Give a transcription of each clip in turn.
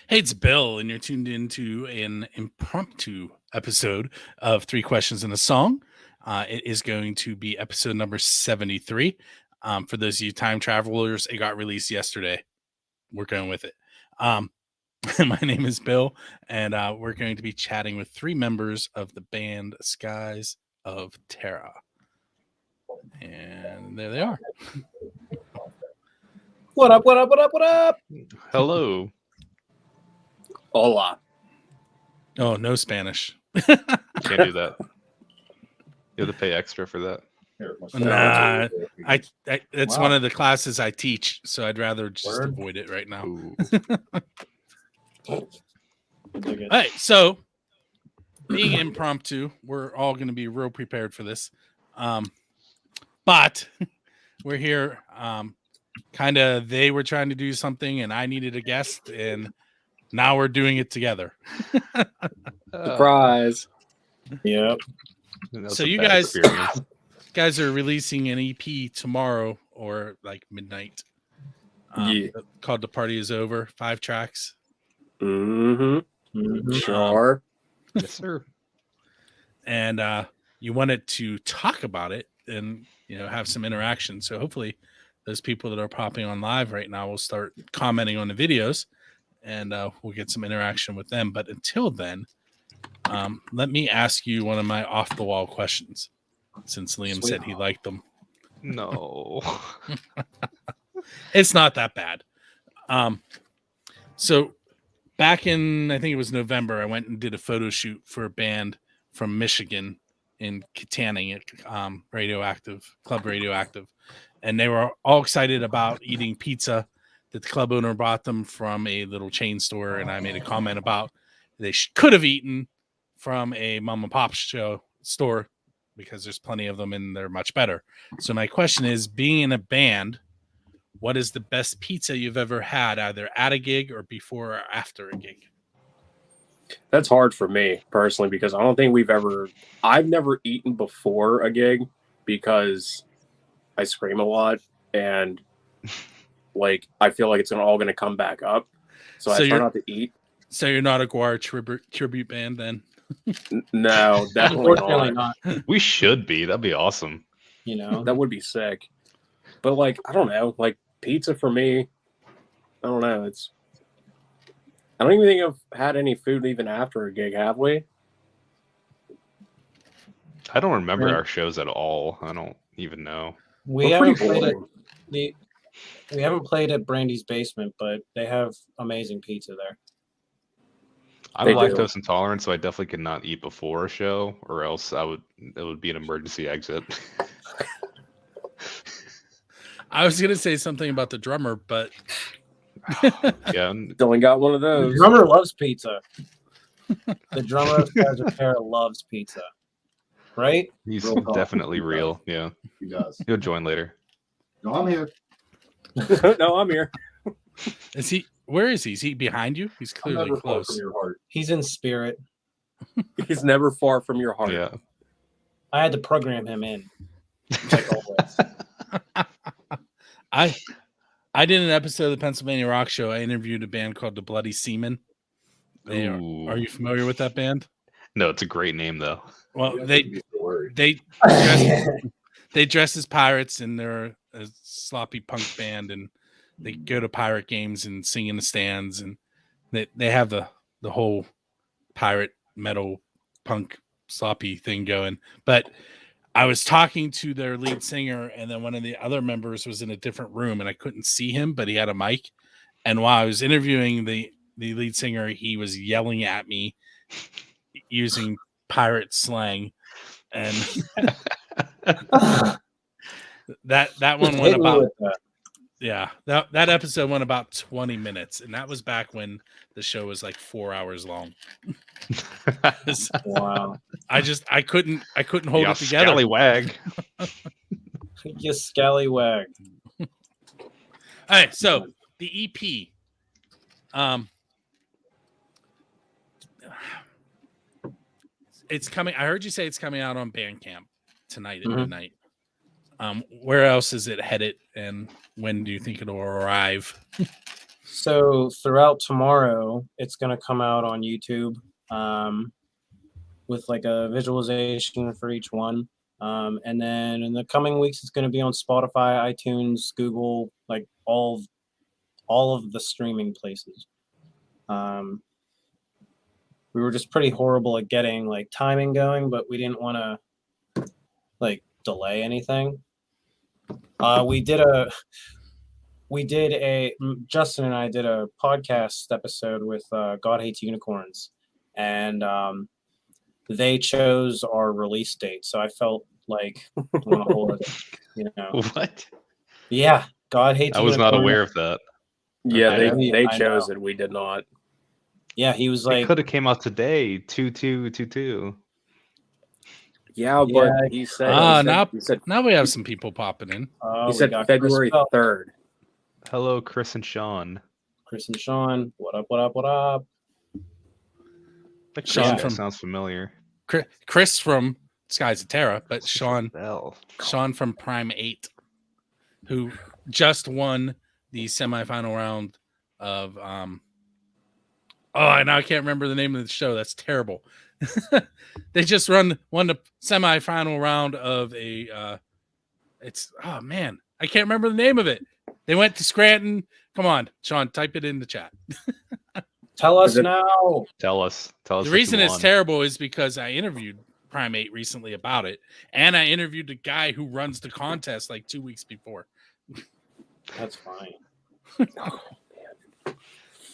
Hey, it's Bill, and you're tuned into an impromptu episode of Three Questions and a Song. It is going to be episode number 73. For those of you time travelers, it got released yesterday. We're going with it. My name is Bill, and we're going to be chatting with three members of the band Skies of Terra. And there they are. What up, what up, what up, what up? Hello. Hola. Oh, no Spanish. Can't do that. You have to pay extra for that. Nah, it's Wow. one of the classes I teach, so I'd rather just avoid it right now. Ooh. All right, so being impromptu, we're all going to be real prepared for this. But we're here. Kind of, they were trying to do something, and I needed a guest, and now we're doing it together. Surprise. Yep. So you guys are releasing an EP tomorrow or like midnight. Called The Party Is Over, 5 tracks. Sure. Yes, sir. And you wanted to talk about it and have some interaction. So hopefully those people that are popping on live right now will start commenting on the videos, and we'll get some interaction with them. But until then, let me ask you one of my off-the-wall questions, since Liam said he liked them. No. It's not that bad. So back in, I think it was November, I went and did a photo shoot for a band from Michigan in Katanning at Club Radioactive. And they were all excited about eating pizza that the club owner brought them from a little chain store. And I made a comment about they could have eaten from a mom and pop store because there's plenty of them and they're much better. So my question is, being in a band, what is the best pizza you've ever had, either at a gig or before or after a gig? That's hard for me personally because I don't think I've never eaten before a gig because I scream a lot and like I feel like it's all going to come back up. So I try not to eat. So you're not a Guar tribute band then? No, definitely not. We should be. That'd be awesome. That would be sick. But like, I don't know, like pizza for me, I don't know. I don't even think I've had any food even after a gig, have we? I don't remember our shows at all. I don't even know. We haven't played at Brandy's Basement, but they have amazing pizza there. I'm lactose intolerant, so I definitely could not eat before a show, or else it would be an emergency exit. I was gonna say something about the drummer, but yeah, Dylan got one of those. The drummer loves pizza. The drummer of Skies of Terra loves pizza, right? He's definitely real. Yeah, he does. He'll join later. No, I'm here. No, I'm here. Is he? Where is he? Is he behind you? He's clearly Never far close. from your heart. He's in spirit. He's never far from your heart. Yeah. I had to program him in. Like always. I did an episode of the Pennsylvania Rock Show. I interviewed a band called the Bloody Seamen. Are you familiar with that band? No, it's a great name though. Well, they dress as pirates, and they're a sloppy punk band, and they go to pirate games and sing in the stands, and they have the whole pirate metal punk sloppy thing going. But I was talking to their lead singer, and then one of the other members was in a different room, and I couldn't see him, but he had a mic. And while I was interviewing the lead singer, he was yelling at me using pirate slang, and that one went about. Yeah, that episode went about 20 minutes, and that was back when the show was like 4 hours long. Wow. I couldn't hold it together. Scallywag. You scallywag. All right, so the EP. It's coming. I heard you say it's coming out on Bandcamp tonight at midnight. Where else is it headed, and when do you think it'll arrive? So throughout tomorrow, it's going to come out on YouTube with like a visualization for each one. And then in the coming weeks, it's going to be on Spotify, iTunes, Google, like all of the streaming places. We were just pretty horrible at getting like timing going, but we didn't want to like delay anything. Justin and I did a podcast episode with God Hates Unicorns, and they chose our release date. So I felt like I want to hold it, you know. What? Yeah, God Hates I was Unicorns. not aware of that. Yeah, Okay. they I chose know. it. We did not. Yeah, he was It like, could have came out today. 2222. Yeah, but Yeah. he said Now we have some people popping in. oh, he we said got February Chris Bell. 3rd. Hello, Chris and Sean. Chris and Sean, what up, what up, what up? The Chris Sean guy from- sounds familiar. Chris from Skies of Terra, but Sean Bell. from Prime 8, who just won the semifinal round of now I can't remember the name of the show. That's terrible. They just won the semifinal round of a I can't remember the name of it. They went to Scranton. Come on, Sean, type it in the chat. Tell us Is it- now. Tell us. The what reason you it's won. terrible is because I interviewed Prime 8 recently about it, and I interviewed the guy who runs the contest like 2 weeks before. That's fine.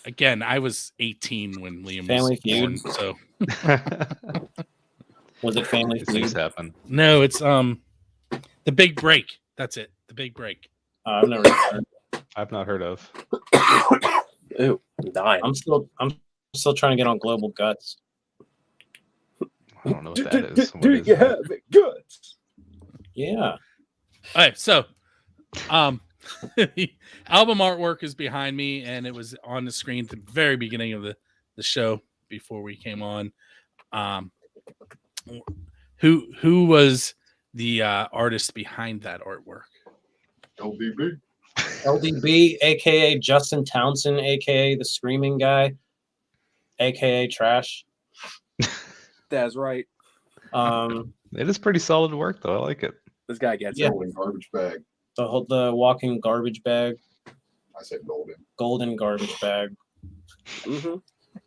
Again, I was 18 when Liam Family was born, Feud. so Was it Family These things Feud? happen. no, it's The Big Break. That's it. The Big Break. I've never heard. I've not heard of. Ooh, I'm dying. I'm still trying to get on Global Guts. I don't know what that is. What Do is you that? have it good? Yeah. All right, so the album artwork is behind me, and it was on the screen at the very beginning of the show before we came on. Who was the artist behind that artwork? LDB. LDB, aka Justin Townsend, aka the Screaming Guy, aka Trash. That's right. It is pretty solid work, though. I like it. This guy gets Yeah. it. Golden garbage bag. The walking garbage bag, I said golden. golden garbage bag. Mm-hmm.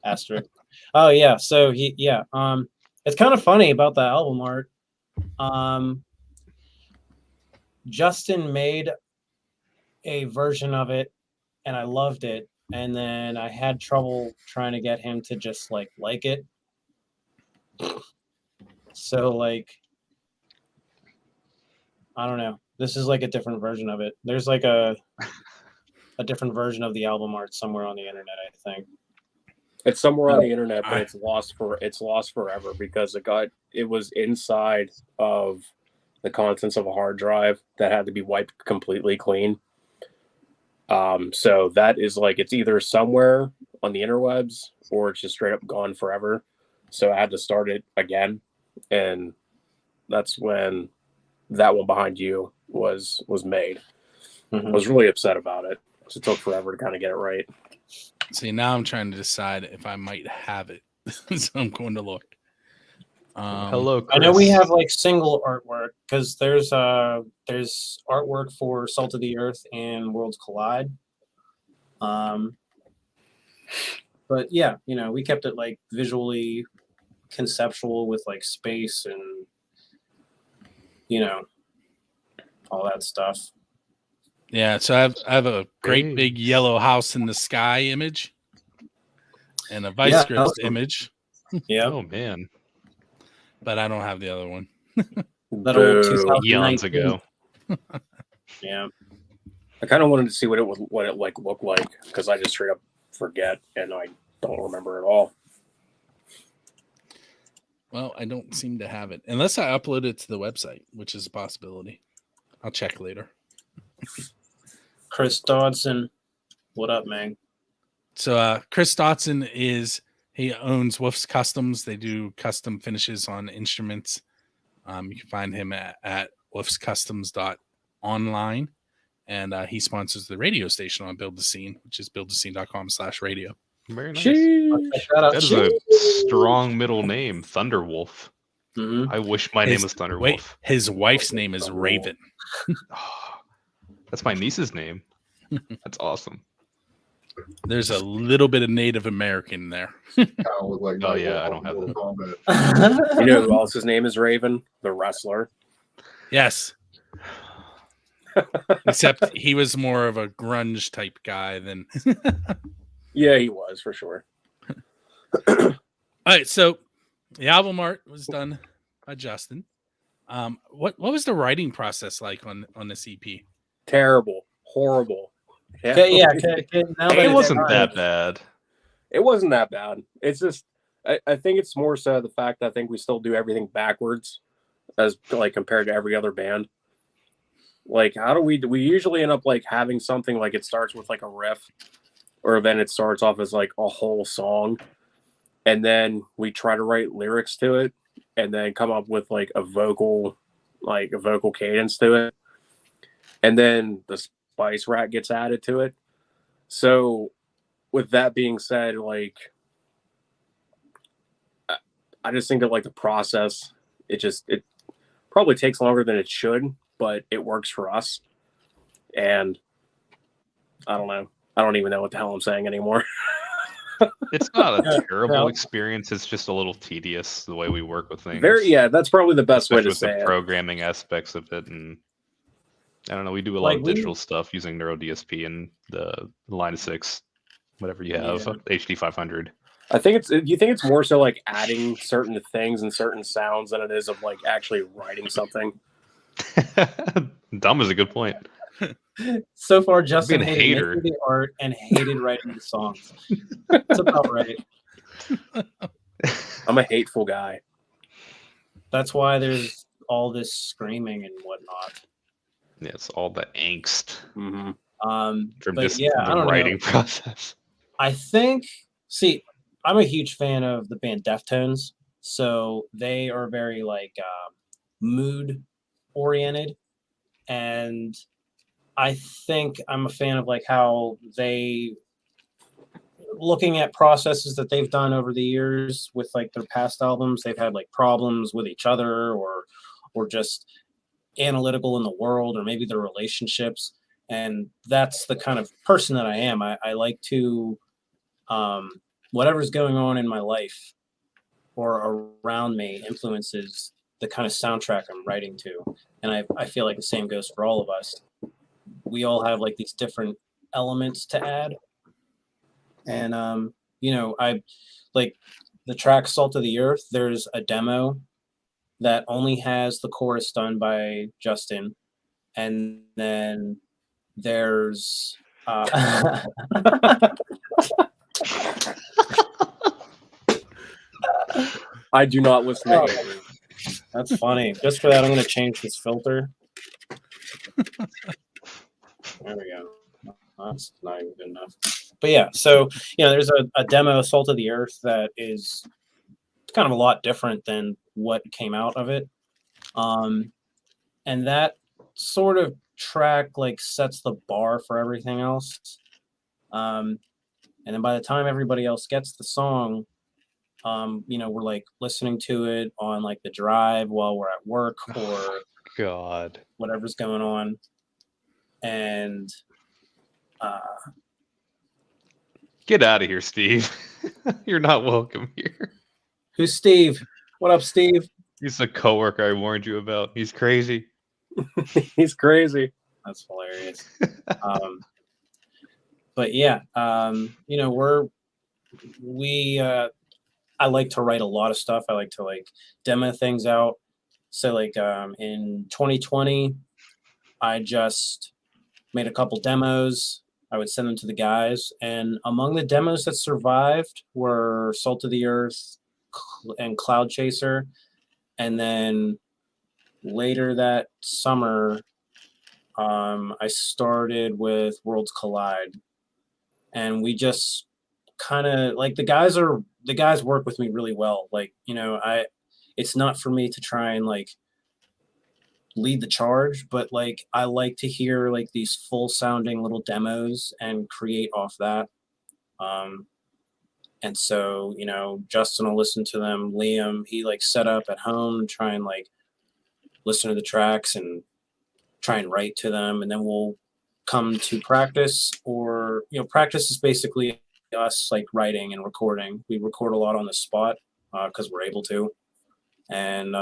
Asterisk. Oh yeah, so it's kind of funny about the album art. Justin made a version of it and I loved it, and then I had trouble trying to get him to just like it. So like I don't know. This is like a different version of it. There's like a different version of the album art somewhere on the internet, I think. It's somewhere on the internet, but it's lost forever because it was inside of the contents of a hard drive that had to be wiped completely clean. So that is like it's either somewhere on the interwebs or it's just straight up gone forever. So I had to start it again, and that's when that one behind you was made. Mhm. I was really upset about it. It took forever to kind of get it right. See, now I'm trying to decide if I might have it, so I'm going to look. Hello, Chris. I know we have like single artwork because there's artwork for Salt of the Earth and Worlds Collide. But yeah, we kept it like visually conceptual with like space and all that stuff. Yeah, so I have a great big yellow house in the sky image and a vice grips awesome. image, Yeah, Oh man, but I don't have the other one. that old Boo. 2019. eons ago. Yeah, I kind of wanted to see what it looked like because I just straight up forget and I don't remember at all. Well, I don't seem to have it unless I upload it to the website, which is a possibility. I'll check later. Chris Dodson, what up, man? So Chris Dotson he owns Wolf's Customs. They do custom finishes on instruments. You can find him at wolfscustoms.online. and he sponsors the radio station on Build the Scene, which is buildthescene.com/radio. Very nice. Check that out. That is a strong middle name, Thunderwolf. Mhm. I wish my name was Thunderwolf. Wait, his wife's name is Raven. That's my niece's name. That's awesome. There's a little bit of Native American there. Kind of look like Oh, Nightwolf yeah, I don't on have Mortal that. Kombat. You know who else his name is Raven? The wrestler. Yes. Except he was more of a grunge type guy than. Yeah, he was for sure. All right, so the album art was done by Justin. What was the writing process like on this EP? Terrible, horrible. Okay, yeah. Now that It it's wasn't done, that bad. It wasn't that bad. It's just I think it's more so the fact that I think we still do everything backwards as like compared to every other band. Like how do we usually end up like having something like it starts with like a riff, or then it starts off as like a whole song, and then we try to write lyrics to it, and then come up with like a vocal cadence to it, and then the spice rack gets added to it. So with that being said, like I just think that like the process, it probably takes longer than it should, but it works for us. And I don't know. I don't even know what the hell I'm saying anymore. It's not a terrible Yeah. experience. It's just a little tedious the way we work with things. That's probably the best way Especially to with say the it. programming aspects of it, and I don't know. We do a lot Like of digital stuff using Neuro DSP and the Line 6, whatever you have, Yeah. HD 500. I think you think it's more so like adding certain things and certain sounds than it is of like actually writing something. Dumb is a good point. So far, Justin Being a hated hater. making the art and hated writing the songs. That's about right. I'm a hateful guy. That's why there's all this screaming and whatnot. Yeah, it's all the angst Mm-hmm. from But just yeah, I the don't know. writing process. I think, see, I'm a huge fan of the band Deftones. So they are very like mood oriented. And I think I'm a fan of like how they, looking at processes that they've done over the years with like their past albums, they've had like problems with each other or just analytical in the world, or maybe their relationships. And that's the kind of person that I am. I like to whatever's going on in my life or around me influences the kind of soundtrack I'm writing to. And I feel like the same goes for all of us. We all have like these different elements to add. And I like the track Salt of the Earth. There's a demo that only has the chorus done by Justin. And then there's I do not listen to Oh. it. That's funny. Just for that, I'm going to change this filter. There we go. That's not even good enough. But yeah, so, there's a demo, Salt of the Earth, that is kind of a lot different than what came out of it. And that sort of track, like, sets the bar for everything else. And then by the time everybody else gets the song, we're like listening to it on like the drive while we're at work or God, whatever's going on. And get out of here, Steve. You're not welcome here. who's Steve? What up, Steve? He's the coworker I warned you about. He's crazy. He's crazy. That's hilarious. But yeah, I like to write a lot of stuff. I like to like demo things out. So like in 2020, I just made a couple demos. I would send them to the guys. And among the demos that survived were Salt of the Earth and Cloud Chaser. And then later that summer, I started with Worlds Collide. And we just kind of like the guys work with me really well. Like, it's not for me to try and like lead the charge, but like I like to hear like these full sounding little demos and create off that. And so, you know, Justin will listen to them. Liam, he like set up at home, try and like listen to the tracks and try and write to them. And then we'll come to practice, or, you know, practice is basically us like writing and recording. We record a lot on the spot because we're able to. And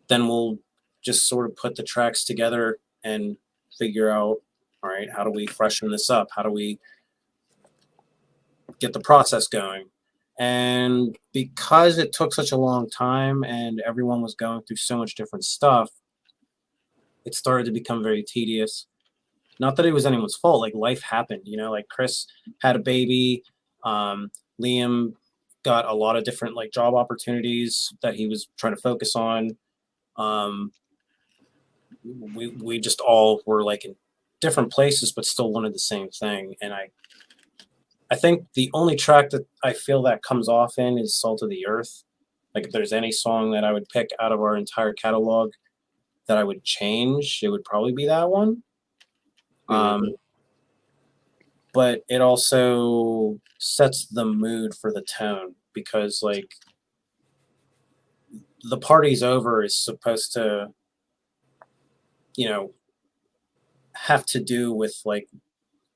then we'll just sort of put the tracks together and figure out, all right, how do we freshen this up? How do we get the process going? And because it took such a long time and everyone was going through so much different stuff, it started to become very tedious. Not that it was anyone's fault, like life happened, you know, like Chris had a baby, Liam got a lot of different like job opportunities that he was trying to focus on. We just all were like in different places, but still wanted the same thing. And I think the only track that I feel that comes off in is Salt of the Earth. Like if there's any song that I would pick out of our entire catalog that I would change, it would probably be that one. But it also sets the mood for the tone, because like The Party's Over is supposed to, you know, have to do with like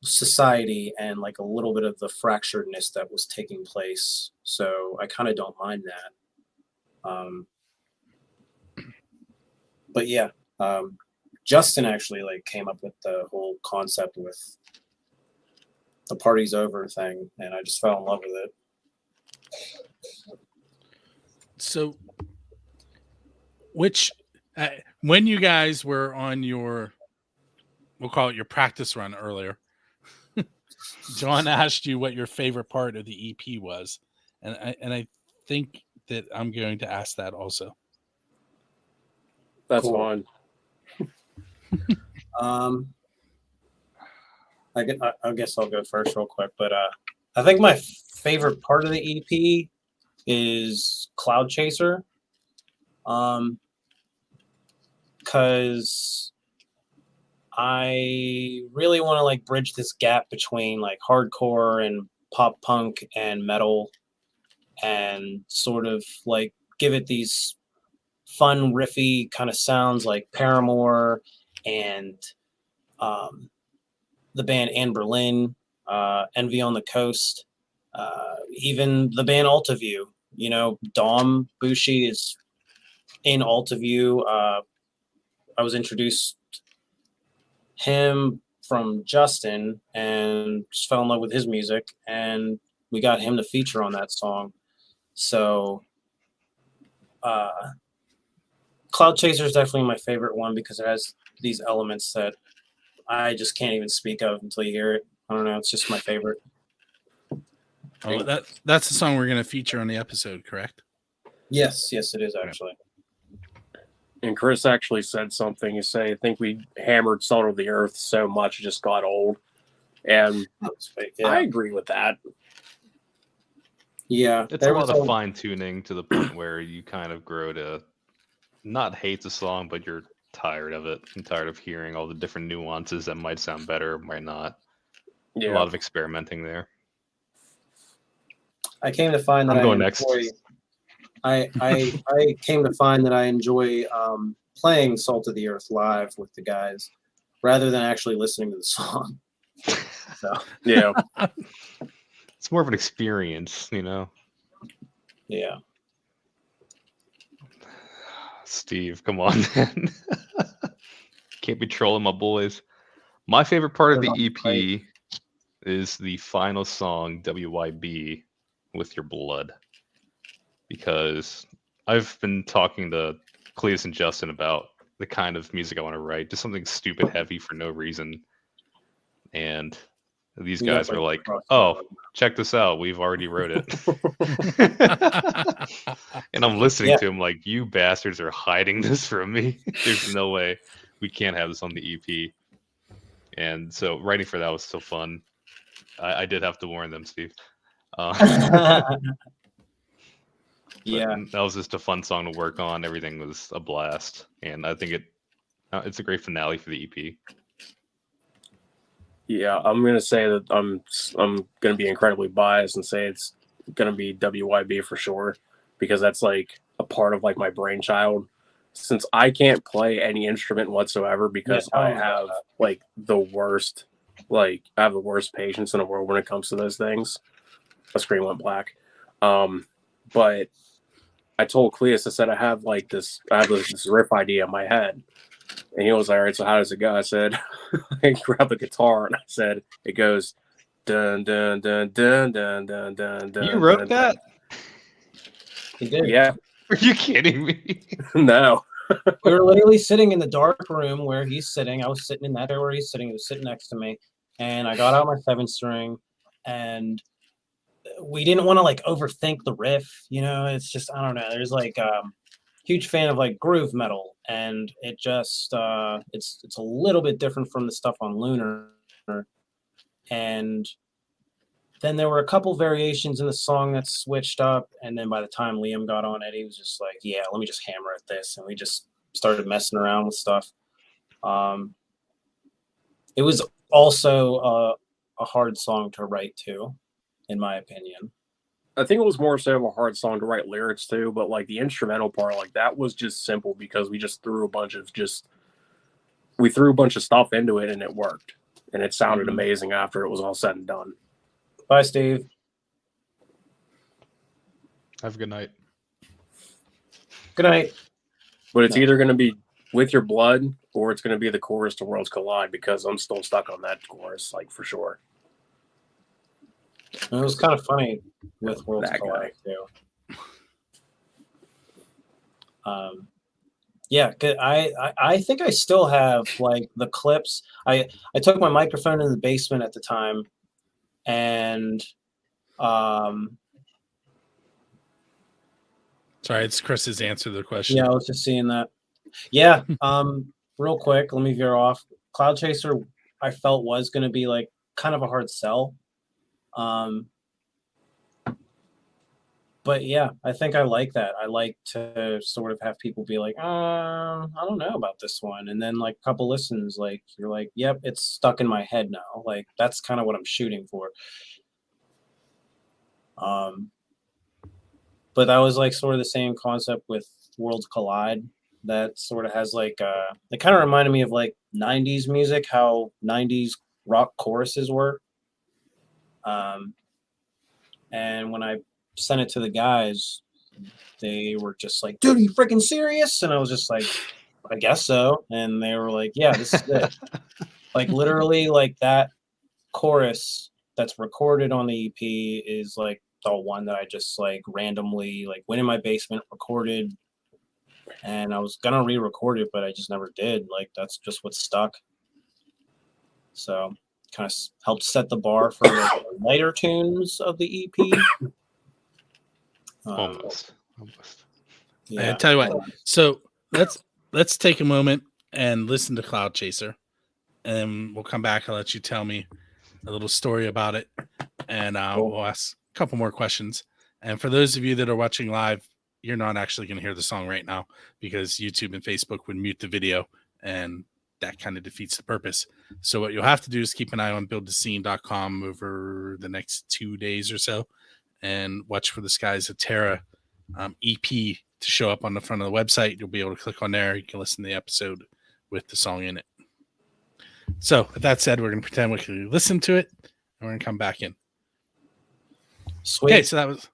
society and like a little bit of the fracturedness that was taking place. So I kind of don't mind that. But yeah, Justin actually like came up with the whole concept with The Party's Over thing, and I just fell in love with it. So, when you guys were on your, we'll call it your practice run earlier, John asked you what your favorite part of the EP was, and I think that I'm going to ask that also. That's Cool. fine. I guess I'll go first real quick, but I think my favorite part of the EP is Cloud Chaser, because I really want to like bridge this gap between like hardcore and pop punk and metal, and sort of like give it these fun riffy kind of sounds like Paramore and the band Anne Berlin, Envy on the Coast, even the band Altaview. You know, Dom Bushi is in Altaview. I was introduced him from Justin and just fell in love with his music, and we got him to feature on that song. So Cloud Chaser is definitely my favorite one because it has these elements that I just can't even speak of until you hear it. I don't know. It's just my favorite. Oh, that's the song we're going to feature on the episode, correct? Yes, it is actually. And Chris actually said something. He said, I think we hammered Salt of the Earth so much it just got old. And Yeah. I agree with that. Yeah. It's a lot of fine tuning to the point where you kind of grow to not hate the song, but you're tired of it. I'm tired of hearing all the different nuances that might sound better, might not. Yeah. A lot of experimenting there. I came to find that I'm going next. I came to find that I enjoy playing Salt of the Earth live with the guys rather than actually listening to the song. So yeah. It's more of an experience, you know? Yeah. Steve, come on, man. Can't be trolling my boys. My favorite part of the EP is the final song, WYB, With Your Blood. Because I've been talking to Cletus and Justin about the kind of music I want to write, just something stupid heavy for no reason. And these guys are like, oh, check this out. We've already wrote it. And I'm listening to them like, you bastards are hiding this from me. There's no way we can't have this on the EP. And so writing for that was so fun. I did have to warn them, Steve. Yeah. That was just a fun song to work on. Everything was a blast, and I think it's a great finale for the EP. Yeah, I'm gonna say that I'm gonna be incredibly biased and say it's gonna be WYB for sure, because that's like a part of like my brainchild. Since I can't play any instrument whatsoever because Yeah, I tell 'em have about like I have the worst patience in the world when it comes to those things. My screen went black. But I told Cleus, I said I have this riff idea in my head. And he was like, all right, so how does it go? I said, I grabbed the guitar and I said, it goes dun dun dun dun dun dun dun dun. You wrote that? He did. Yeah. Are you kidding me? No. We were literally sitting in the dark room where he's sitting. I was sitting in that area where he's sitting. He was sitting next to me. And I got out my 7-string and we didn't want to like overthink the riff. It's just, I don't know. There's like huge fan of like groove metal, and it just it's a little bit different from the stuff on Lunar. And then there were a couple variations in the song that switched up, and then by the time Liam got on it, he was just like, yeah, let me just hammer at this, and we just started messing around with stuff. It was also a hard song to write too, in my opinion. I think it was more so of a hard song to write lyrics to, but like the instrumental part, like that was just simple because we threw a bunch of stuff into it and it worked. And it sounded amazing after it was all said and done. Bye, Steve. Have a good night. Good night. But it's either going to be With Your Blood or it's going to be the chorus to Worlds Collide, because I'm still stuck on that chorus, like for sure. It was kind of funny with Worlds That Collide too. Yeah, I think I still have like the clips. I took my microphone in the basement at the time, and Sorry, it's Chris's answer to the question. yeah, I was just seeing that. Yeah, real quick, let me veer off. Cloud Chaser, I felt was going to be like kind of a hard sell. But yeah, I think I like that. I like to sort of have people be like, I don't know about this one. And then like a couple listens, like you're like, yep, it's stuck in my head now. Like that's kind of what I'm shooting for. But that was like sort of the same concept with Worlds Collide. That sort of has like it kind of reminded me of like 90s music, how 90s rock choruses were. And when I sent it to the guys, they were just like, dude, are you freaking serious? And I was just like, I guess so. And they were like, yeah, this is it. Like literally like that chorus that's recorded on the EP is like the one that I just like randomly like went in my basement, recorded, and I was gonna re-record it, but I just never did. Like that's just what stuck. So kind of helped set the bar for like, the lighter tunes of the EP. Almost. I tell you what. So let's take a moment and listen to Cloud Chaser, and we'll come back and let you tell me a little story about it, and we'll ask a couple more questions. And for those of you that are watching live, you're not actually going to hear the song right now because YouTube and Facebook would mute the video, and that kind of defeats the purpose. So what you'll have to do is keep an eye on buildthescene.com over the next 2 days or so, and watch for the Skies of Terra EP to show up on the front of the website. You'll be able to click on there. You can listen to the episode with the song in it. So with that said, we're going to pretend we can listen to it, and we're going to come back in. Sweet. Okay, so that was...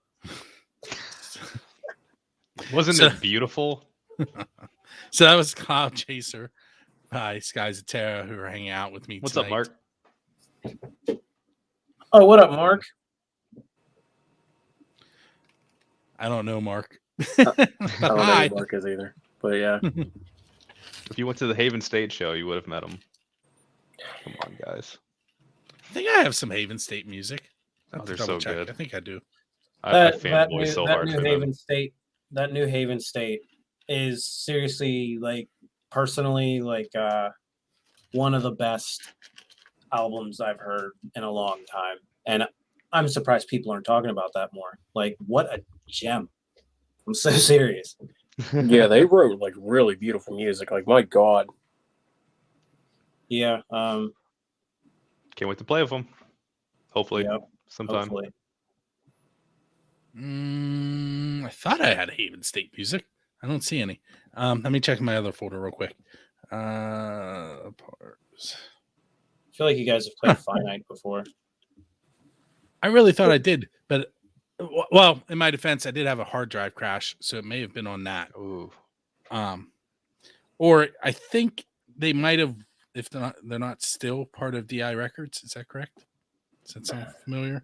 Wasn't it beautiful? So that was Cloud Chaser by Skies of Terra, who are hanging out with me What's tonight. up, Mark? Oh, what up, Mark? I don't know, Mark. I don't know who Mark is either. But yeah. If you went to the Haven State show, you would have met him. Come on, guys. I think I have some Haven State music. Oh, they're so good. I think I do. I fanboy so hard for them. That New Haven State is seriously like personally like one of the best albums I've heard in a long time, and I'm surprised people aren't talking about that more. Like, what a gem! I'm so serious. Yeah, they wrote like really beautiful music. Like my God. Yeah. Can't wait to play with them. Hopefully, Yep, sometime. hopefully. I thought I had Haven State music. I don't see any. Let me check my other folder real quick. Parts. I feel like you guys have played Finite before. I really thought I did, but well, in my defense, I did have a hard drive crash, so it may have been on that. Ooh. Or I think they might have, if they're not still part of DI Records. Is that correct? Does that sound familiar?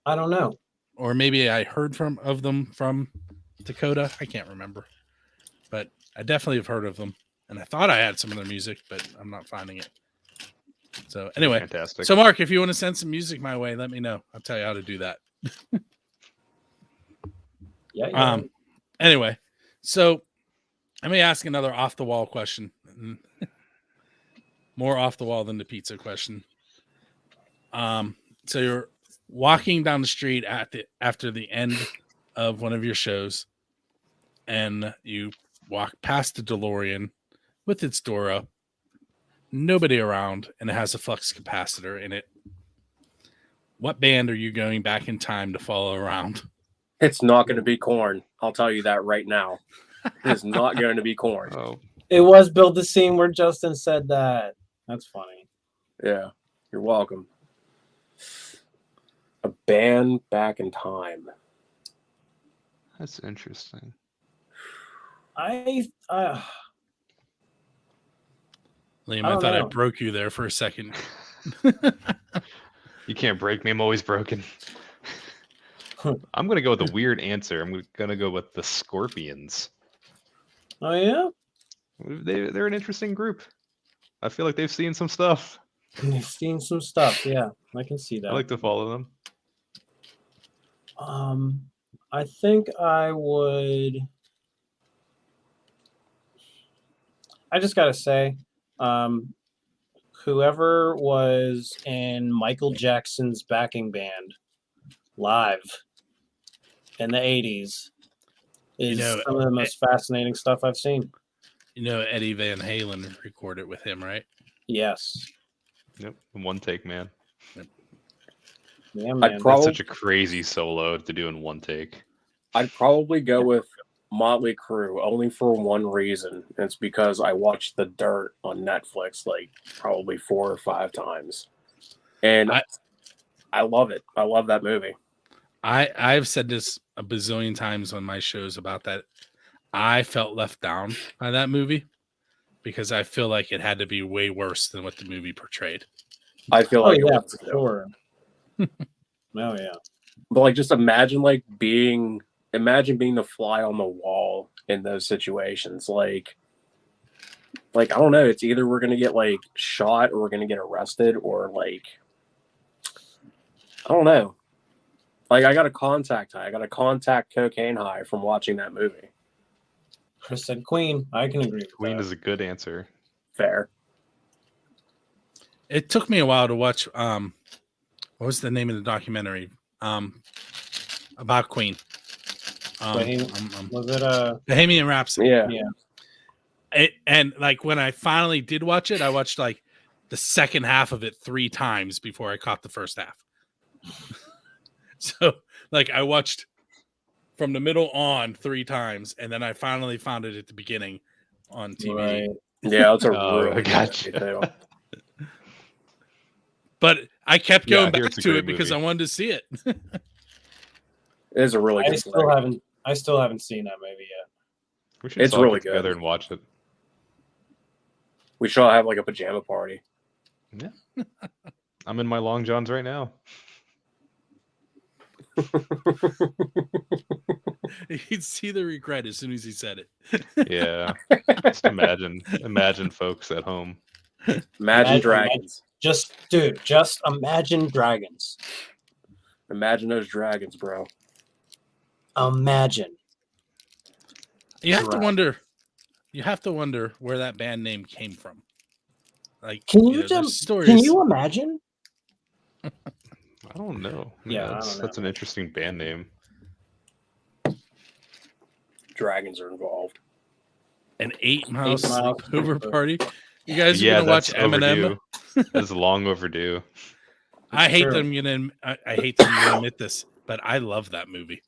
I don't know. Or maybe I heard of them from Dakota. I can't remember, but I definitely have heard of them, and I thought I had some of their music, but I'm not finding it. So anyway, Fantastic. so Mark, if you want to send some music my way, let me know. I'll tell you how to do that. Yeah. Anyway, so let me ask another off the wall question. More off the wall than the pizza question. So you're walking down the street after the end of one of your shows, and you walk past the DeLorean with its door up, nobody around, and it has a flux capacitor in it. What band are you going back in time to follow around? It's not going to be Korn. I'll tell you that right now. It's not going to be Korn. Oh, It was Build the Scene where Justin said that. That's funny. Yeah, you're welcome. A band back in time. that's interesting. I Liam, I I don't thought I know. broke you there for a second. You can't break me. I'm always broken. I'm gonna go with a weird answer. I'm gonna go with the Scorpions. Oh yeah. They're an interesting group. I feel like they've seen some stuff. You've seen some stuff. Yeah, I can see that. I like to follow them. I think I would. I just gotta say, whoever was in Michael Jackson's backing band live in the 80s is some of the most fascinating stuff I've seen. You know, Eddie Van Halen recorded with him, right? Yes. Yep, one take, man. Yeah, man. That's such a crazy solo to do in one take. I'd probably go with Motley Crue only for one reason. It's because I watched The Dirt on Netflix like probably 4 or 5 times. And I love it. I love that movie. I've said this a bazillion times on my shows about that. I felt left down by that movie because I feel like it had to be way worse than what the movie portrayed. I feel like it was for sure. Oh yeah. But like just imagine being the fly on the wall in those situations. Like I don't know, it's either we're gonna get like shot or we're gonna get arrested or like I don't know. Like I got a contact cocaine high from watching that movie. Chris said Queen. I can agree with Queen that. is a good answer. Fair. It took me a while to watch what was the name of the documentary about Queen? Was it Bohemian Rhapsody? Yeah. And like when I finally did watch it, I watched like the second half of it 3 times before I caught the first half. So like I watched from the middle on 3 times, and then I finally found it at the beginning on TV. Right. Yeah, that's a I gotcha. too. But I kept going I hear back it's a to great it because movie. I wanted to see it. It is a really good movie. I still haven't seen that movie yet. We should It's all really get together good. and watch it. We should all have like a pajama party. Yeah. I'm in my long johns right now. You'd see the regret as soon as he said it. Yeah. Just imagine folks at home. Imagine dragons. Just imagine dragons. Imagine those dragons, bro. Imagine. You have to wonder where that band name came from. Like, Can you there's stories. Can you imagine? I don't know. Yeah, that's an interesting band name. dragons are involved. An 8 Mile 8 Mile sleepover party. You guys are Yeah, gonna watch that's Eminem? overdue. That's long overdue. I hate true. them. I hate them to admit this, but I love that movie.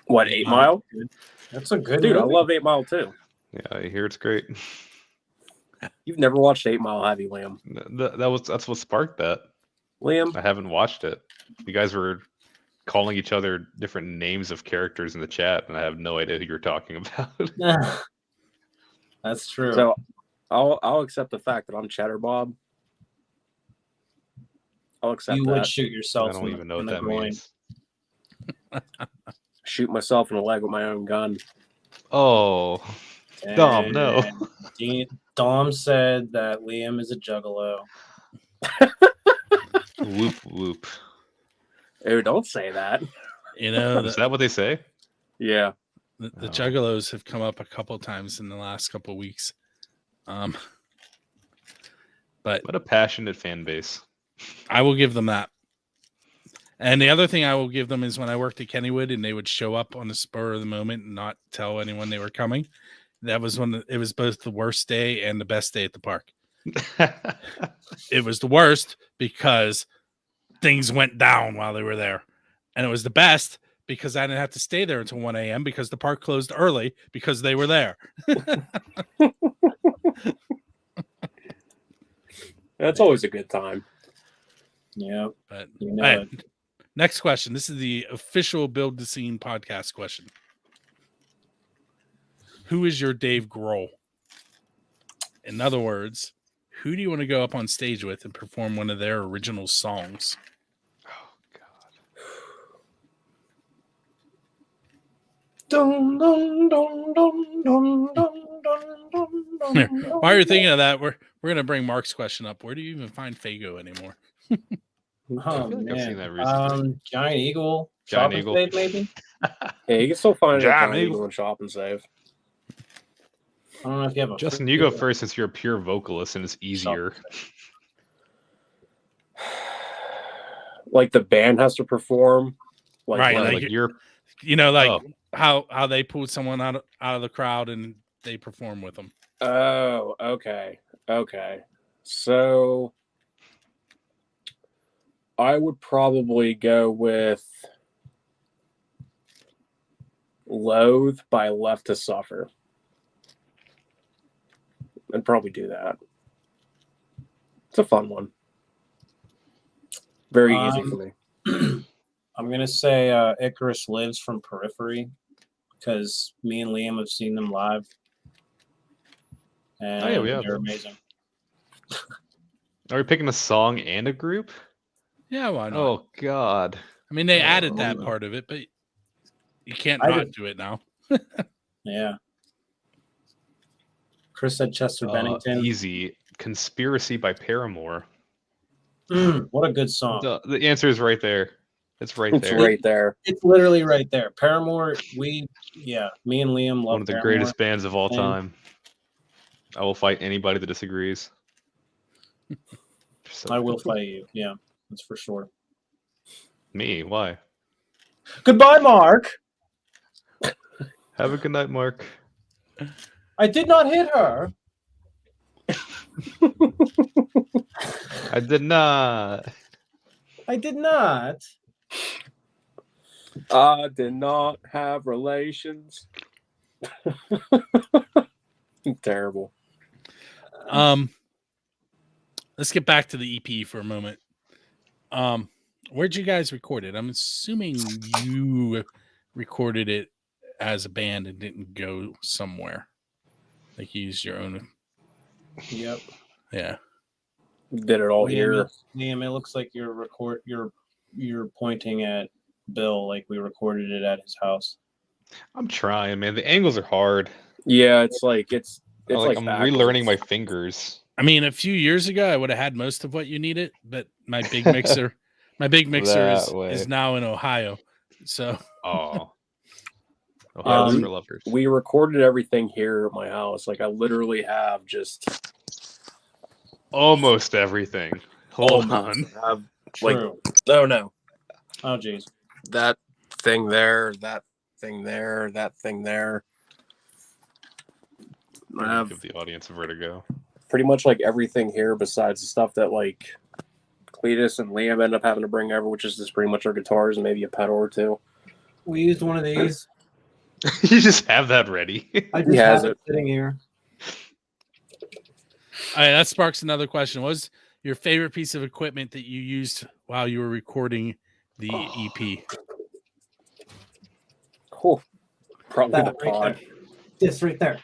What, 8 Mile? That's a good Dude, I movie. love 8 Mile too. Yeah, I hear it's great. You've never watched 8 Mile, have you, Liam? That's what sparked that. Liam? I haven't watched it. You guys were calling each other different names of characters in the chat, and I have no idea who you're talking about. That's true. So I'll accept the fact that I'm Cheddar Bob. I'll accept you that. would shoot I yourself don't in, even know in what the that groin. means. Shoot myself in the leg with my own gun. Oh, Dom, no. Dom said that Liam is a juggalo. Whoop whoop. Ew, don't say that. You know, Is that what they say? Yeah. the Oh. Juggalos have come up a couple times in the last couple of weeks. But What a passionate fan base. I will give them that. And the other thing I will give them is when I worked at Kennywood and they would show up on the spur of the moment and not tell anyone they were coming. That was it was both the worst day and the best day at the park. It was the worst because things went down while they were there. And it was the best because I didn't have to stay there until 1 a.m. because the park closed early because they were there. That's always a good time. Yeah. But You know all it. right, next question. This is the official Build the Scene podcast question. Who is your Dave Grohl? In other words, who do you want to go up on stage with and perform one of their original songs? Oh God. Dun, dun, dun, dun, dun, dun, dun, dun, Here, dun, while you're dun. thinking of that, we're gonna bring Mark's question up. Where do you even find Fago anymore? Oh, feel like I've seen man. that recently. Giant Eagle. Giant Shop and Eagle. Save, maybe? Yeah, you can still find it at Giant Giant Eagle. Eagle and Shop and Save. I don't know if you have a Justin, free you go ticket. first since you're a pure vocalist and it's easier. Like the band has to perform. Like, Right, What, like like you're You know, like Oh. how they pulled someone out of the crowd and they perform with them. Oh, okay. Okay. So I would probably go with Loathe by Left to Suffer. I'd probably do that. It's a fun one. Very easy for me. I'm going to say Icarus Lives from Periphery because me and Liam have seen them live. And yeah, we have. they're amazing. Are we picking a song and a group? Yeah, why not? Oh God. I mean, they added that part of it, but you can't I not did- do it now. Yeah. Chris said Chester Bennington. Easy. Conspiracy by Paramore. What a good song. The answer is right there. It's right It's there. right there. It's literally right there. Paramore, me and Liam love One of the Paramore. greatest bands of all And- time. I will fight anybody that disagrees. I will fight you. Yeah, that's for sure. Me? Why? Goodbye, Mark. Have a good night, Mark. I did not hit her. I did not. I did not. I did not have relations. Terrible. Let's get back to the EP for a moment. Where'd you guys record it? I'm assuming you recorded it as a band and didn't go somewhere. Like you used your own. Yep. Yeah. Did it all here. Liam, it looks like you're pointing at Bill like we recorded it at his house. I'm trying, man. The angles are hard. Yeah, it's like I'm backwards. relearning my fingers. I mean, a few years ago, I would have had most of what you needed, but my big mixer That way. is now in Ohio. So, Oh. Ohio's for lovers. We recorded everything here at my house. Like I literally have just Almost everything. Hold on. have like True. no. Oh, geez. That thing there, that thing there, that thing there. I have Give the audience a vertigo. pretty much like everything here besides the stuff that like Cletus and Liam end up having to bring over, which is just pretty much our guitars and maybe a pedal or two. We used one of these. You just have that ready. I He just has have it. it sitting here. All right, that sparks another question. What was your favorite piece of equipment that you used while you were recording the E EP? Cool. Probably That the right Pod. there. This right there.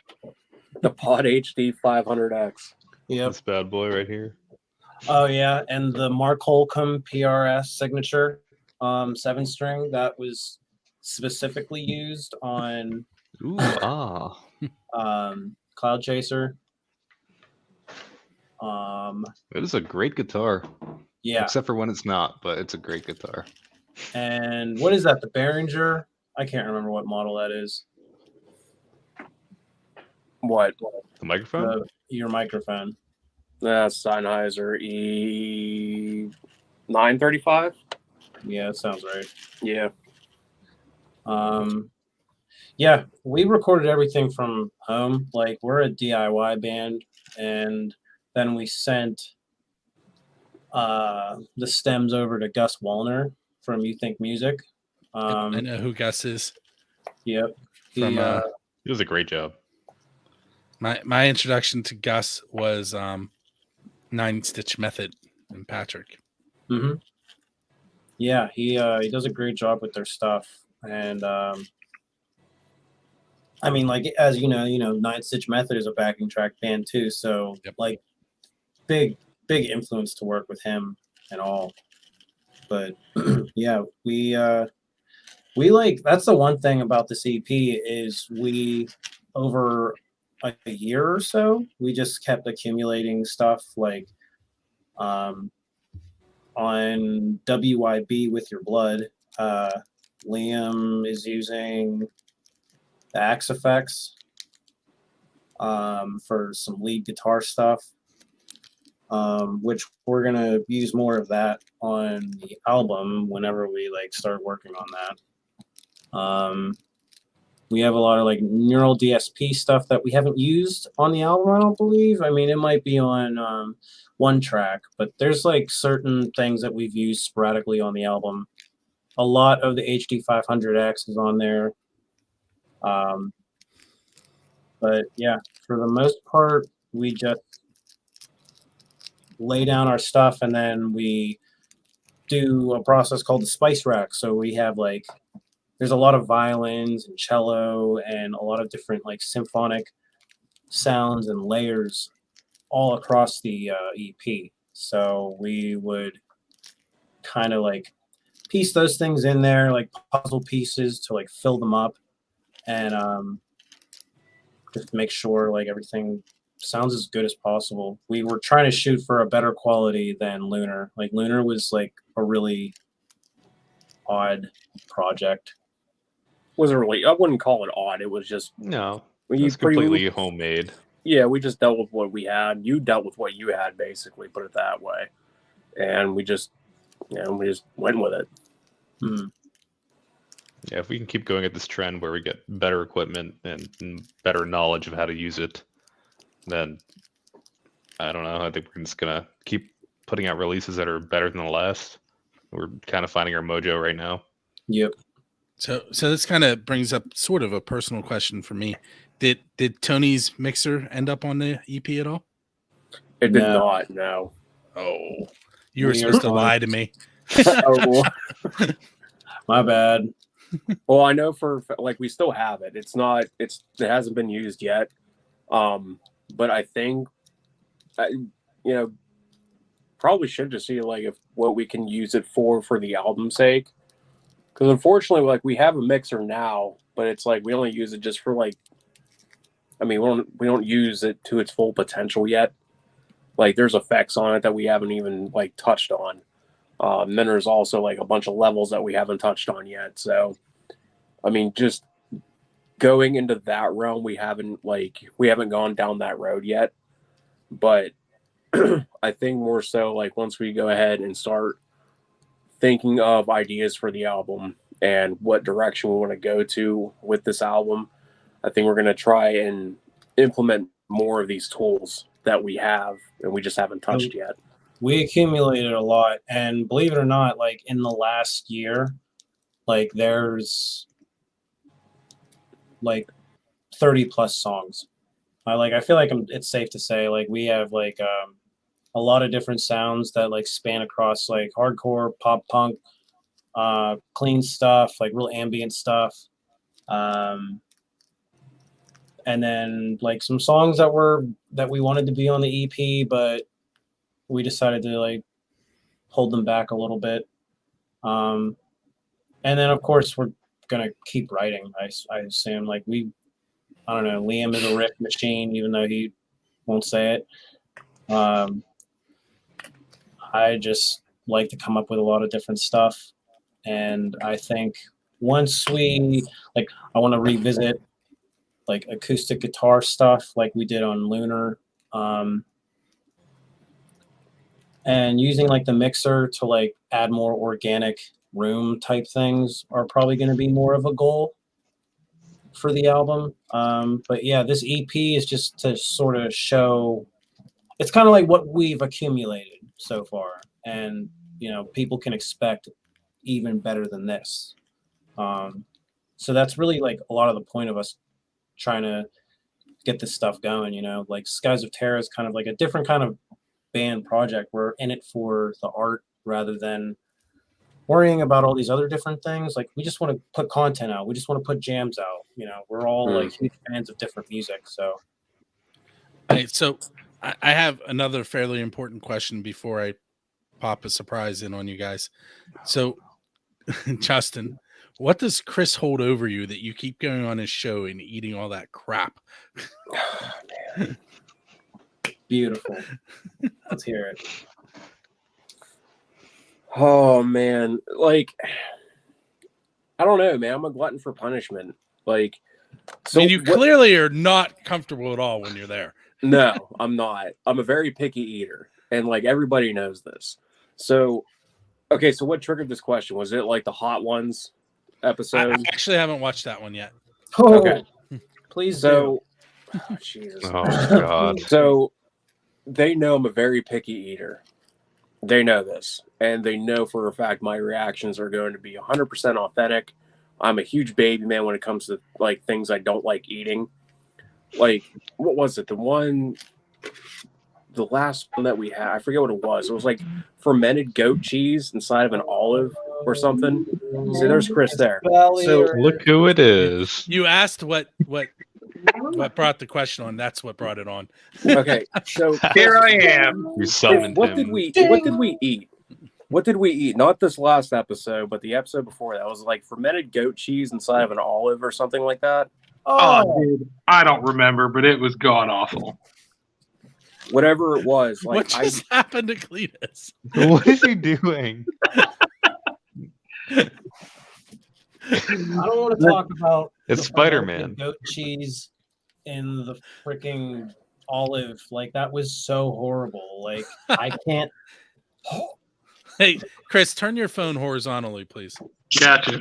The Pod HD 500X. Yep. This bad boy right here. Oh yeah, and the Mark Holcomb PRS signature 7-string that was specifically used on Ooh, Cloud Chaser. It is a great guitar. Yeah. Except for when it's not, but it's a great guitar. And what is that? The Behringer? I can't remember what model that is. What? The microphone? Your microphone. That's Sennheiser E935. Yeah, that sounds right. Yeah. Yeah, we recorded everything from home. Like, we're a DIY band, and then we sent the stems over to Gus Wallner from You Think Music. I know who Gus is. Yep. He, From He does a great job. my introduction to Gus was 9-Stitch Method and Patrick. mm-hmm. Yeah, he does a great job with their stuff. And I mean, like, as you know, 9-Stitch Method is a backing track band too. So Yep. like big influence to work with him and all. But yeah, we like, that's the one thing about this EP is we, over a year or so, we just kept accumulating stuff like on WYB With Your Blood. Liam is using the Axe Effects for some lead guitar stuff, which we're gonna use more of that on the album whenever we like start working on that. We have a lot of like neural DSP stuff that we haven't used on the album, I don't believe. I mean, it might be on one track, but there's like certain things that we've used sporadically on the album. A lot of the HD 500X is on there. But yeah, for the most part, we just lay down our stuff and then we do a process called the spice rack. So we have like, there's a lot of violins and cello and a lot of different like symphonic sounds and layers all across the EP. So we would kind of like piece those things in there, like puzzle pieces to like fill them up and just make sure like everything sounds as good as possible. We were trying to shoot for a better quality than Lunar. Like Lunar was like a really odd project. Wasn't really, I wouldn't call it odd. It was just, No, we it's completely homemade. Yeah, we just dealt with what we had. You dealt with what you had, basically, put it that way. And we just went with it. Yeah, if we can keep going at this trend where we get better equipment and better knowledge of how to use it, then I don't know. I think we're just gonna keep putting out releases that are better than the last. We're kind of finding our mojo right now. Yep. So this kind of brings up sort of a personal question for me. Did Tony's mixer end up on the EP at all? It did No. not, no. Oh, you were supposed to lie to me. Oh, My bad. well, I know for like we still have it. It hasn't been used yet. But I think, probably should just see like if what we can use it for the album's sake. Because unfortunately, like we have a mixer now, but it's like we only use it just for like. I mean, we don't use it to its full potential yet. Like there's effects on it that we haven't even like touched on. Then there's also like a bunch of levels that we haven't touched on yet. So, I mean, just going into that realm, we haven't gone down that road yet. But I think more so like once we go ahead and start thinking of ideas for the album and what direction we want to go to with this album, I think we're going to try and implement more of these tools that we have and we just haven't touched yet. We accumulated a lot, and believe it or not, like in the last year, like there's like 30 plus songs. I feel like it's safe to say like we have like a lot of different sounds that like span across like hardcore, pop punk, clean stuff, like real ambient stuff. And then like some songs that we wanted to be on the EP, but we decided to like hold them back a little bit. And then of course we're gonna keep writing. I assume like I don't know. Liam is a riff machine, even though he won't say it. I just like to come up with a lot of different stuff, and I think once we like, I want to revisit like acoustic guitar stuff, like we did on Lunar, and using like the mixer to like add more organic room type things are probably going to be more of a goal for the album. But yeah, this EP is just to sort of show, it's kind of like what we've accumulated so far, and people can expect even better than this. So that's really like a lot of the point of us trying to get this stuff going. Like Skies of Terra is kind of like a different kind of band project. We're in it for the art rather than worrying about all these other different things. Like we just want to put content out. We just want to put jams out. We're all like huge fans of different music. So, hey, so I have another fairly important question before I pop a surprise in on you guys. So, Justin, what does Chris hold over you that you keep going on his show and eating all that crap? Beautiful. Let's hear it. Oh man, like I don't know, man. I'm a glutton for punishment. Like, so I mean, you clearly are not comfortable at all when you're there. No, I'm not. I'm a very picky eater, and like everybody knows this. So, okay, so what triggered this question? Was it like the Hot Ones episode? I actually haven't watched that one yet. Okay, please. So, Jesus. Oh God. So they know I'm a very picky eater. They know this, and they know for a fact my reactions are going to be 100% authentic. I'm a huge baby man when it comes to like things I don't like eating. Like, what was it? The last one that we had, I forget what it was. It was like fermented goat cheese inside of an olive or something. See, there's Chris there. So look who it is. You asked what brought the question on. That's what brought it on. Okay, so here I am. You summoned what him. did we eat? What did we eat? Not this last episode, but the episode before that. It was like fermented goat cheese inside of an olive or something like that. Oh, dude, I don't remember, but it was god awful. Whatever it was, like what just happened to Cletus? What is he doing? I don't want to talk about it's Spider-Man. Goat cheese in the freaking olive. Like that was so horrible. Like I can't. Hey, Chris, turn your phone horizontally, please. Gotcha.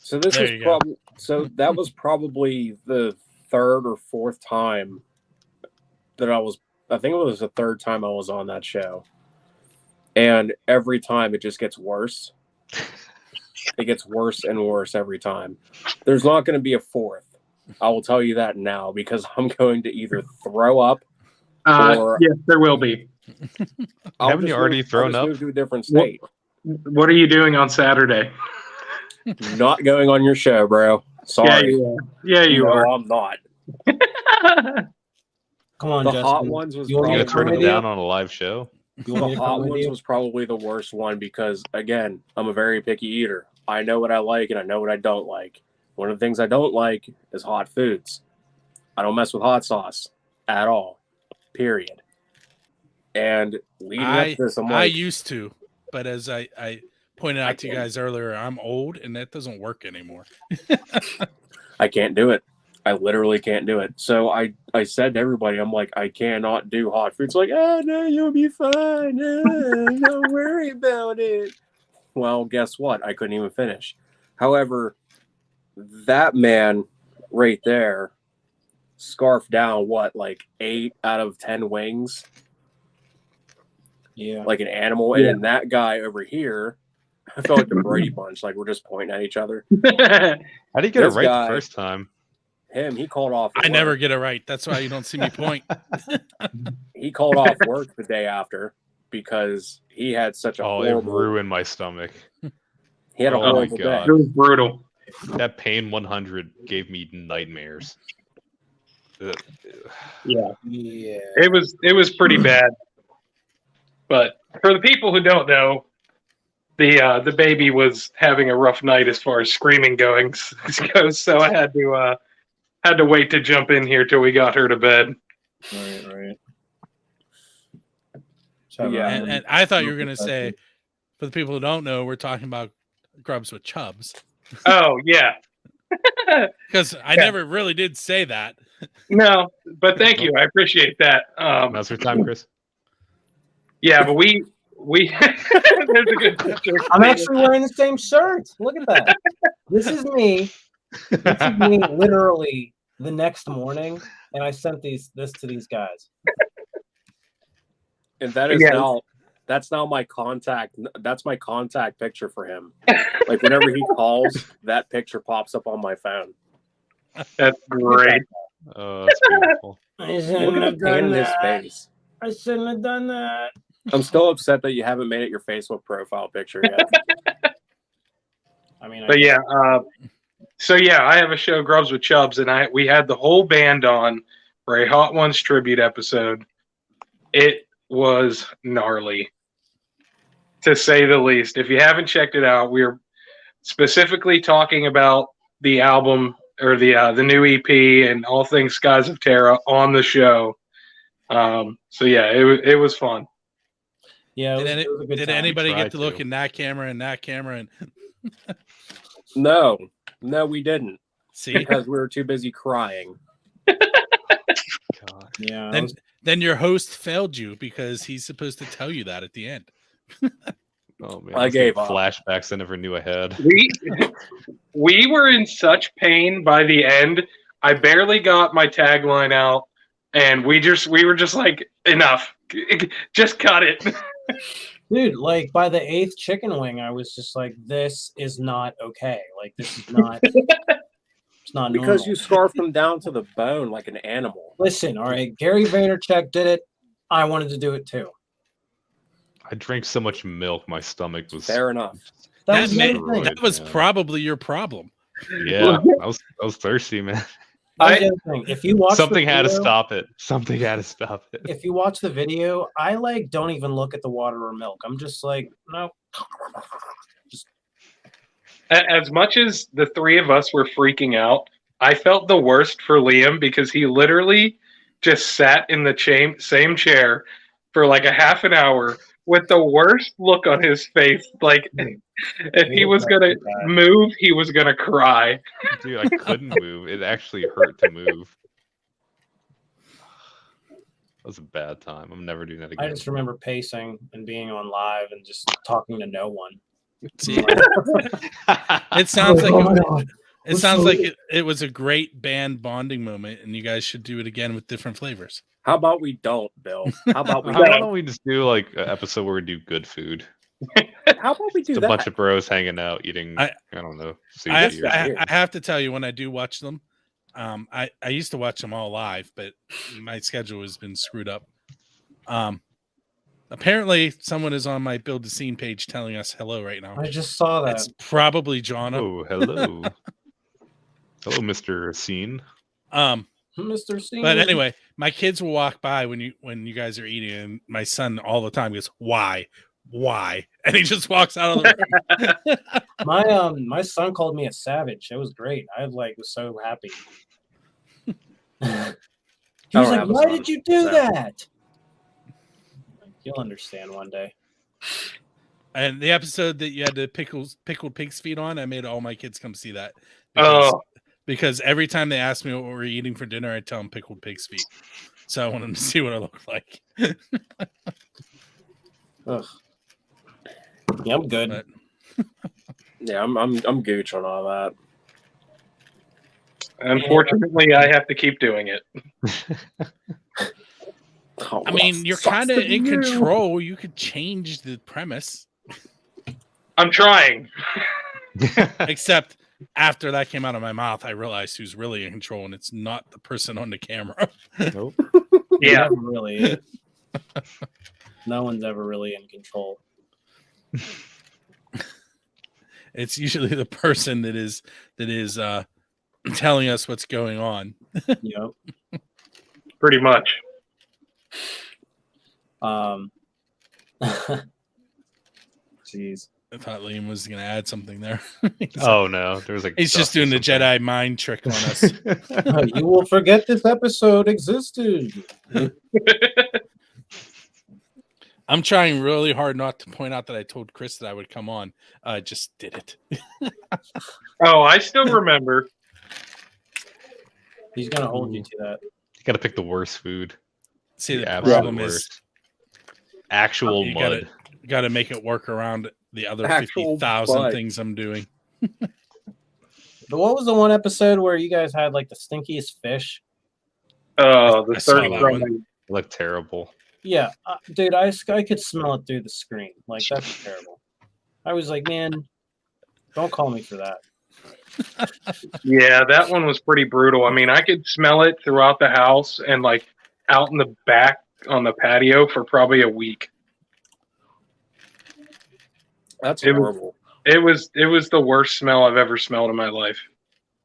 So this was probably that was probably the third or fourth time that I think it was the third time I was on that show. And every time it just gets worse. It gets worse and worse every time. There's not going to be a fourth. I will tell you that now because I'm going to either throw up or yes, there will be. Haven't you already thrown up? Move to a different state. What are you doing on Saturday? Not going on your show, bro. Sorry. Yeah, you are. I'm not. Come on, the Justin. Hot Ones was You're probably gonna turn him down on a live show. The Hot Ones was probably the worst one because again, I'm a very picky eater. I know what I like and I know what I don't like. One of the things I don't like is hot foods. I don't mess with hot sauce at all. Period. And leading up to this, I'm like, I used to, but as I pointed out to you guys earlier, I'm old and that doesn't work anymore. I can't do it. I literally can't do it. So I said to everybody, I'm like, I cannot do hot food. It's like, oh, no, you'll be fine. Don't worry about it. Well, guess what? I couldn't even finish. However, that man right there scarf down like 8 out of 10 wings, Yeah. like an animal, and then that guy over here, I felt like the Brady Bunch, like we're just pointing at each other. How do you get it This right guy- the first time? He called off. I never get it right. That's why you don't see me point. He called off work the day after because he had such a Oh, it horrible. ruined my stomach. He had a Oh my horrible day. God. It was brutal. That Pain 100 gave me nightmares. Yeah, Yeah. it was pretty bad. But for the people who don't know, the baby was having a rough night as far as screaming goes, so I had to wait to jump in here till we got her to bed. Right. Yeah. And I thought you were going to say, for the people who don't know, we're talking about grubs with chubs. Oh yeah, Because I never really did say that. no, but thank you, I appreciate that. Now's your time, Chris. Yeah, but we there's a good picture. I'm actually wearing the same shirt. Look at that. This is me. This is me literally the next morning, and I sent this to these guys. And that is Yeah. that's now my contact. That's my contact picture for him. Like whenever he calls, that picture pops up on my phone. That's great. Oh, that's beautiful. I Look shouldn't at have the pain done in his that. face. I shouldn't have done that. I'm still upset that you haven't made it your Facebook profile picture yet. I mean, But yeah, so yeah, I have a show, Grubs with Chubs, and we had the whole band on for a Hot Ones tribute episode. It was gnarly, to say the least. If you haven't checked it out, we're specifically talking about the album or the new EP and all things Skies of Terra on the show. So yeah, it was fun. yeah. It was a good Did time. anybody Tried get to look to. in that camera and that camera and No, we didn't see? because we were too busy crying. God. Yeah. Then your host failed you because he's supposed to tell you that at the end. Oh man, I was gave getting up. flashbacks I never knew I had. We were in such pain by the end. I barely got my tagline out, and we were just like, enough, just cut it. Dude, like by the 8th chicken wing, I was just like, this is not okay. Like this is not. It's not Because normal. you scarfed him down to the bone like an animal. Listen, all right. Gary Vaynerchuk did it. I wanted to do it too. I drank so much milk, my stomach was. Fair enough. That was the may- other thing. that was Yeah. probably your problem. Yeah, I was thirsty, man. That was the other thing. If you watch Something the had to video- stop it. Something had to stop it. If you watch the video, I like don't even look at the water or milk. I'm just like, no. As much as the three of us were freaking out, I felt the worst for Liam because he literally just sat in the same chair for like a half an hour with the worst look on his face. Like, if he was going to move, he was going to cry. Dude, I couldn't move. It actually hurt to move. That was a bad time. I'm never doing that again. I just remember pacing and being on live and just talking to no one. See, it sounds like Oh my God. it sounds like it was a great band bonding moment, and you guys should do it again with different flavors. How about we don't, Bill? How about we Why don't? don't we just do like an episode where we do good food? How about we do Just a that? bunch of bros hanging out, eating. I don't know. I, sushi or I, something. I have to tell you, when I do watch them, I used to watch them all live, but my schedule has been screwed up. Apparently, someone is on my Build the Scene page telling us hello right now. I just saw that. It's probably John. Oh, hello. Hello, Mr. Scene. Mr. Scene. But anyway, my kids will walk by when you guys are eating, and my son all the time goes, "Why? And he just walks out of the room. My son called me a savage. It was great. I was so happy. He was don't like, have a "Why son, did you do so." that?" You'll understand one day. And the episode that you had the pickled pig's feet on, I made all my kids come see that. Because every time they ask me what we're eating for dinner, I tell them pickled pig's feet. So I want them to see what I look like. Ugh. Yeah, I'm good. But- Yeah, I'm gooch on all that. Unfortunately, I have to keep doing it. Oh, I mean, you're sucks kind to of be in you. control. You could change the premise, I'm trying. except after that came out of my mouth, I realized who's really in control, and it's not the person on the camera. Nope. Yeah. Never really is. No one's ever really in control. It's usually the person that is telling us what's going on. Yep. Pretty much. Jeez. I thought Liam was going to add something there. Oh no, there was like He's just doing the Jedi mind trick on us. You will forget this episode existed. I'm trying really hard not to point out that I told Chris that I would come on. I just did it. Oh, I still remember. He's gonna hold you to that. You gotta pick the worst food. See, the absolute problem is worst. Actual you mud. got to make it work around the other Actual 50,000 bud. things I'm doing. But what was the one episode where you guys had like the stinkiest fish? Oh, the I saw third that from one. the- They look terrible. Yeah, dude, I could smell it through the screen. Like that's terrible. I was like, man, don't call me for that. Yeah, that one was pretty brutal. I mean, I could smell it throughout the house and like out in the back on the patio for probably a week. That's It was- horrible. It was the worst smell I've ever smelled in my life.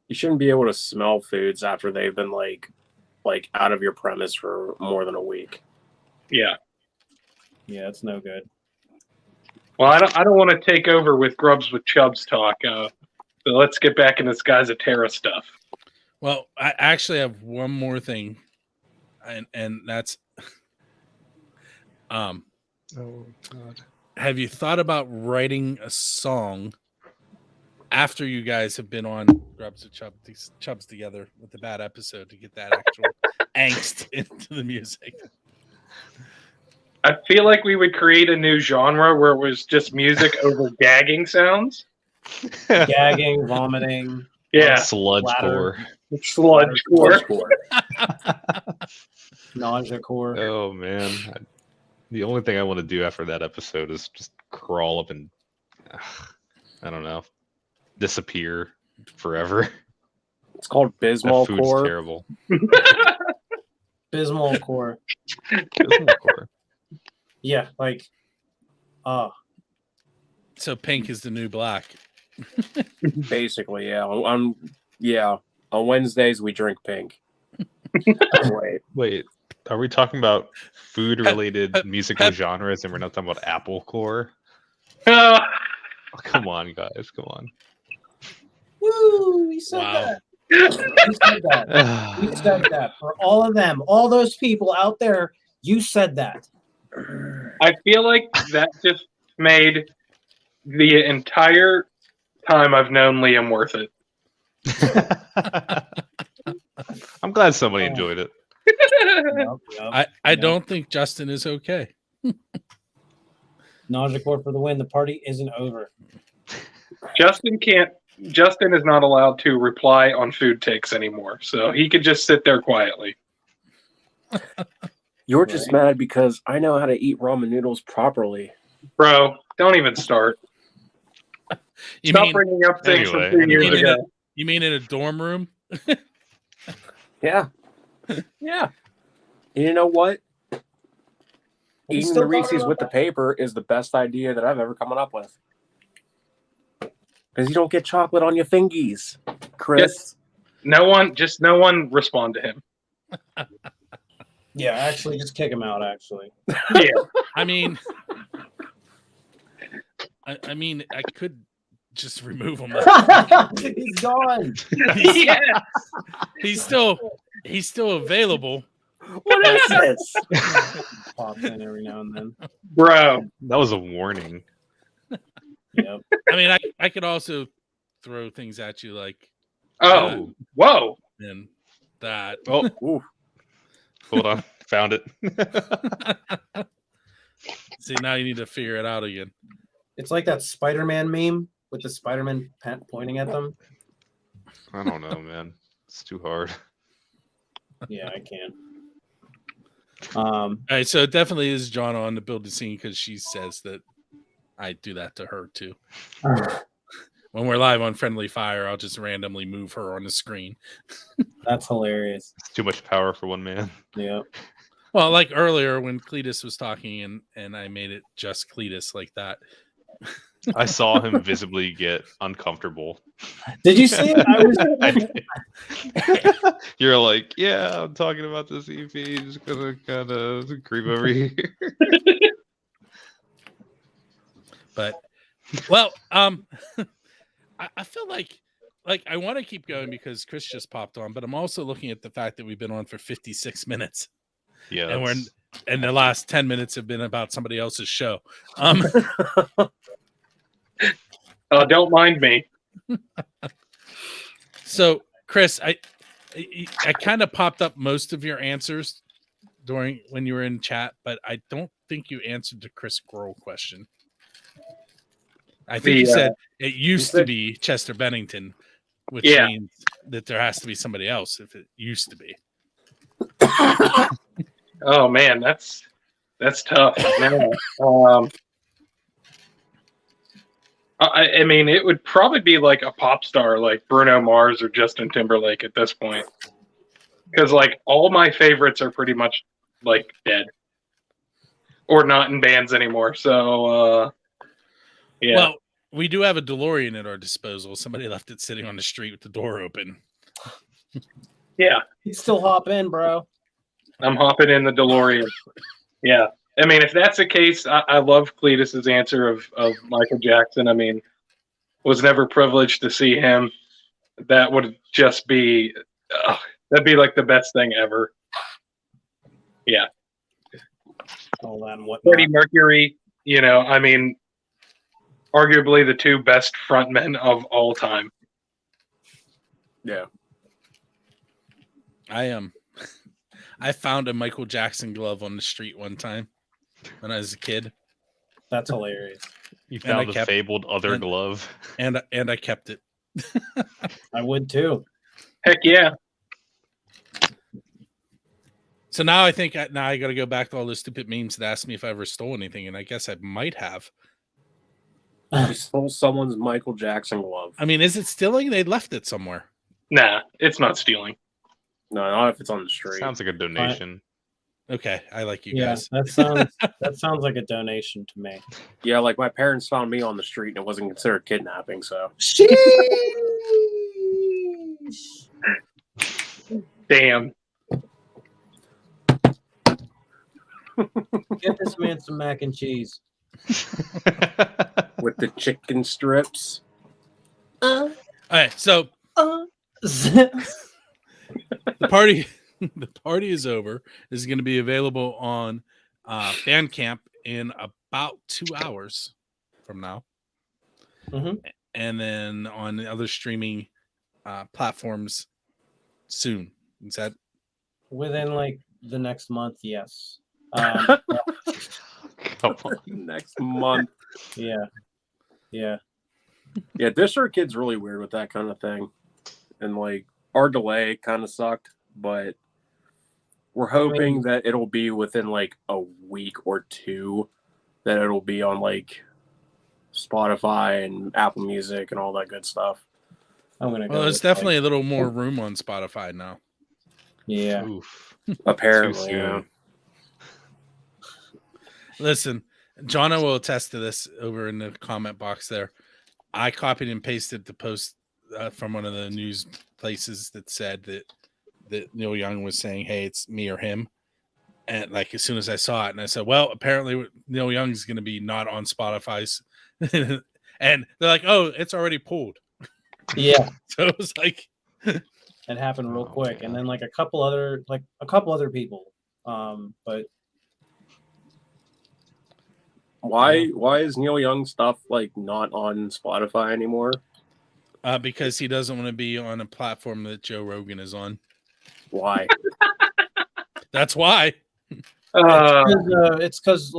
You shouldn't be able to smell foods after they've been like out of your premise for more than a week. Yeah. Yeah, it's no good. Well, I don't want to take over with Grubs with Chubs talk. So let's get back into this guys of Terra stuff. Well, I actually have one more thing, and that's Oh god. have you thought about writing a song after you guys have been on Grubs with Chubs together with the bad episode to get that actual angst into the music? I feel like we would create a new genre where it was just music over gagging sounds. Gagging, vomiting. Yeah, Sludge Bladder. core. sludge core. Nausea core. Oh man. The only thing I want to do after that episode is just crawl up and I don't know, disappear forever. It's called That Bismol food's core. terrible. Bismol core. Bismol core. Yeah, like So pink is the new black. Basically, yeah. On Wednesdays we drink pink. Wait. Wait, are we talking about food-related musical genres, and we're not talking about Apple core? Oh, Oh, come on, guys, come on. woo, we said Wow. that. We said that. We said that. For all of them, all those people out there, you said that. I feel like that just made the entire time I've known Liam worth it. I'm glad somebody enjoyed it. I don't think Justin is okay. Nausea core for the win. The party isn't over. Justin is not allowed to reply on food takes anymore, so he could just sit there quietly. You're just mad because I know how to eat ramen noodles properly. Bro, don't even start. You Stop mean bringing up things Anyway, from 2 years anyway. ago. you mean in a dorm room? Yeah. Yeah. And you know what? Eating still the talking Reese's about with the paper is the best idea that I've ever come up with. Because you don't get chocolate on your fingies, Chris. No one respond to him. Yeah, actually, just kick him out. Actually, Yeah. I mean, I mean, I could just remove him. he's gone. Yeah. He's still available. What is this? Pops in every now and then. Bro. That was a warning. Yep. I mean, I could also throw things at you like Oh, whoa. and that. Oh, Ooh. hold on, found it. See, now you need to figure it out again. It's like that Spider-Man meme with the Spider-Man pointing at them. I don't know, man. It's too hard. Yeah, I can. All right, so it definitely is John on the build the scene because she says that I do that to her too. When we're live on Friendly Fire, I'll just randomly move her on the screen. That's hilarious. It's too much power for one man. Yeah. Well, like earlier when Cletus was talking and I made it just Cletus like that. I saw him visibly get uncomfortable. Did you see it? You're like, yeah, I'm talking about this EP. Just gonna kind of creep over here. But, well, I feel like I want to keep going because Chris just popped on, but I'm also looking at the fact that we've been on for 56 minutes. Yeah, and the last 10 minutes have been about somebody else's show. Don't mind me. So, Chris, I kind of popped up most of your answers when you were in chat, but I don't think you answered the Chris Grohl question. I think you said it used to be Chester Bennington, which means that there has to be somebody else if it used to be. Oh man, that's tough. I mean, it would probably be like a pop star like Bruno Mars or Justin Timberlake at this point. Because like all my favorites are pretty much like dead. Or not in bands anymore. So yeah. Well, we do have a DeLorean at our disposal. Somebody left it sitting on the street with the door open. Yeah. You still hop in, bro. I'm hopping in the DeLorean. Yeah. I mean, if that's the case, I love Cletus's answer of Michael Jackson. I mean, was never privileged to see him. That would just be, that'd be like the best thing ever. Yeah. All that and whatnot. Freddie Mercury, I mean, arguably the two best frontmen of all time. Yeah. I found a Michael Jackson glove on the street one time when I was a kid. That's hilarious. You found the fabled other glove. And I kept it. I would too. Heck yeah. So now I think I got to go back to all those stupid memes that asked me if I ever stole anything, and I guess I might have. You stole someone's Michael Jackson glove. I mean, is it stealing? They left it somewhere. Nah, it's not stealing. No, not if it's on the street. Sounds like a donation. Okay, I like you guys. That sounds like a donation to me. Yeah, like my parents found me on the street and it wasn't considered kidnapping, so. Damn. Get this man some mac and cheese. With the chicken strips. All right, so the party is over. This is going to be available on Bandcamp in about 2 hours from now, and then on the other streaming platforms soon. Is that within like the next month? Yes. Come on. Next month. Yeah. Yeah, District Kid's really weird with that kind of thing. And like our delay kind of sucked, but we're hoping that it'll be within like a week or two that it'll be on like Spotify and Apple Music and all that good stuff. I'm gonna go. Well, there's definitely a little more room on Spotify now. Yeah. Oof. Apparently, Too yeah. soon. Listen, Jonna will attest to this over in the comment box there. I copied and pasted the post from one of the news places that said that Neil Young was saying, "Hey, it's me or him." And like as soon as I saw it, and I said, "Well, apparently Neil Young is going to be not on Spotify's," and they're like, "Oh, it's already pulled." Yeah. So it was like it happened real quick, man. and then like a couple other people, but. Why is Neil Young stuff like not on Spotify anymore? because he doesn't want to be on a platform that Joe Rogan is on. Why? That's why. It's because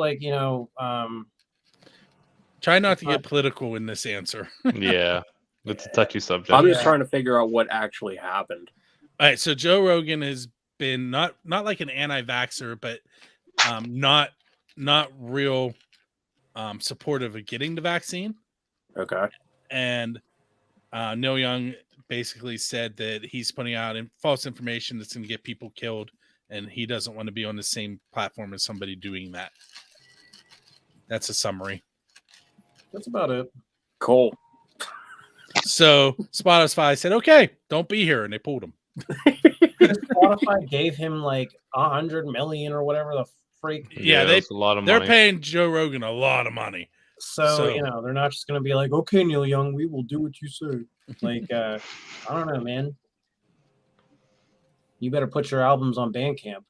Try not to get political in this answer. Yeah. It's a touchy subject. I'm just trying to figure out what actually happened. All right, so Joe Rogan has been not like an anti-vaxxer, but not real supportive of getting the vaccine. Okay. And Neil Young basically said that he's putting out false information that's going to get people killed, and he doesn't want to be on the same platform as somebody doing that. That's a summary. That's about it. Cool. So Spotify said, "Okay, don't be here," and they pulled him. Spotify gave him like 100 million or whatever the freak. Yeah, that's a lot of they're money. paying Joe Rogan a lot of money. So, you know, they're not just going to be like, okay, Neil Young, we will do what you say. Like, I don't know, man. You better put your albums on Bandcamp.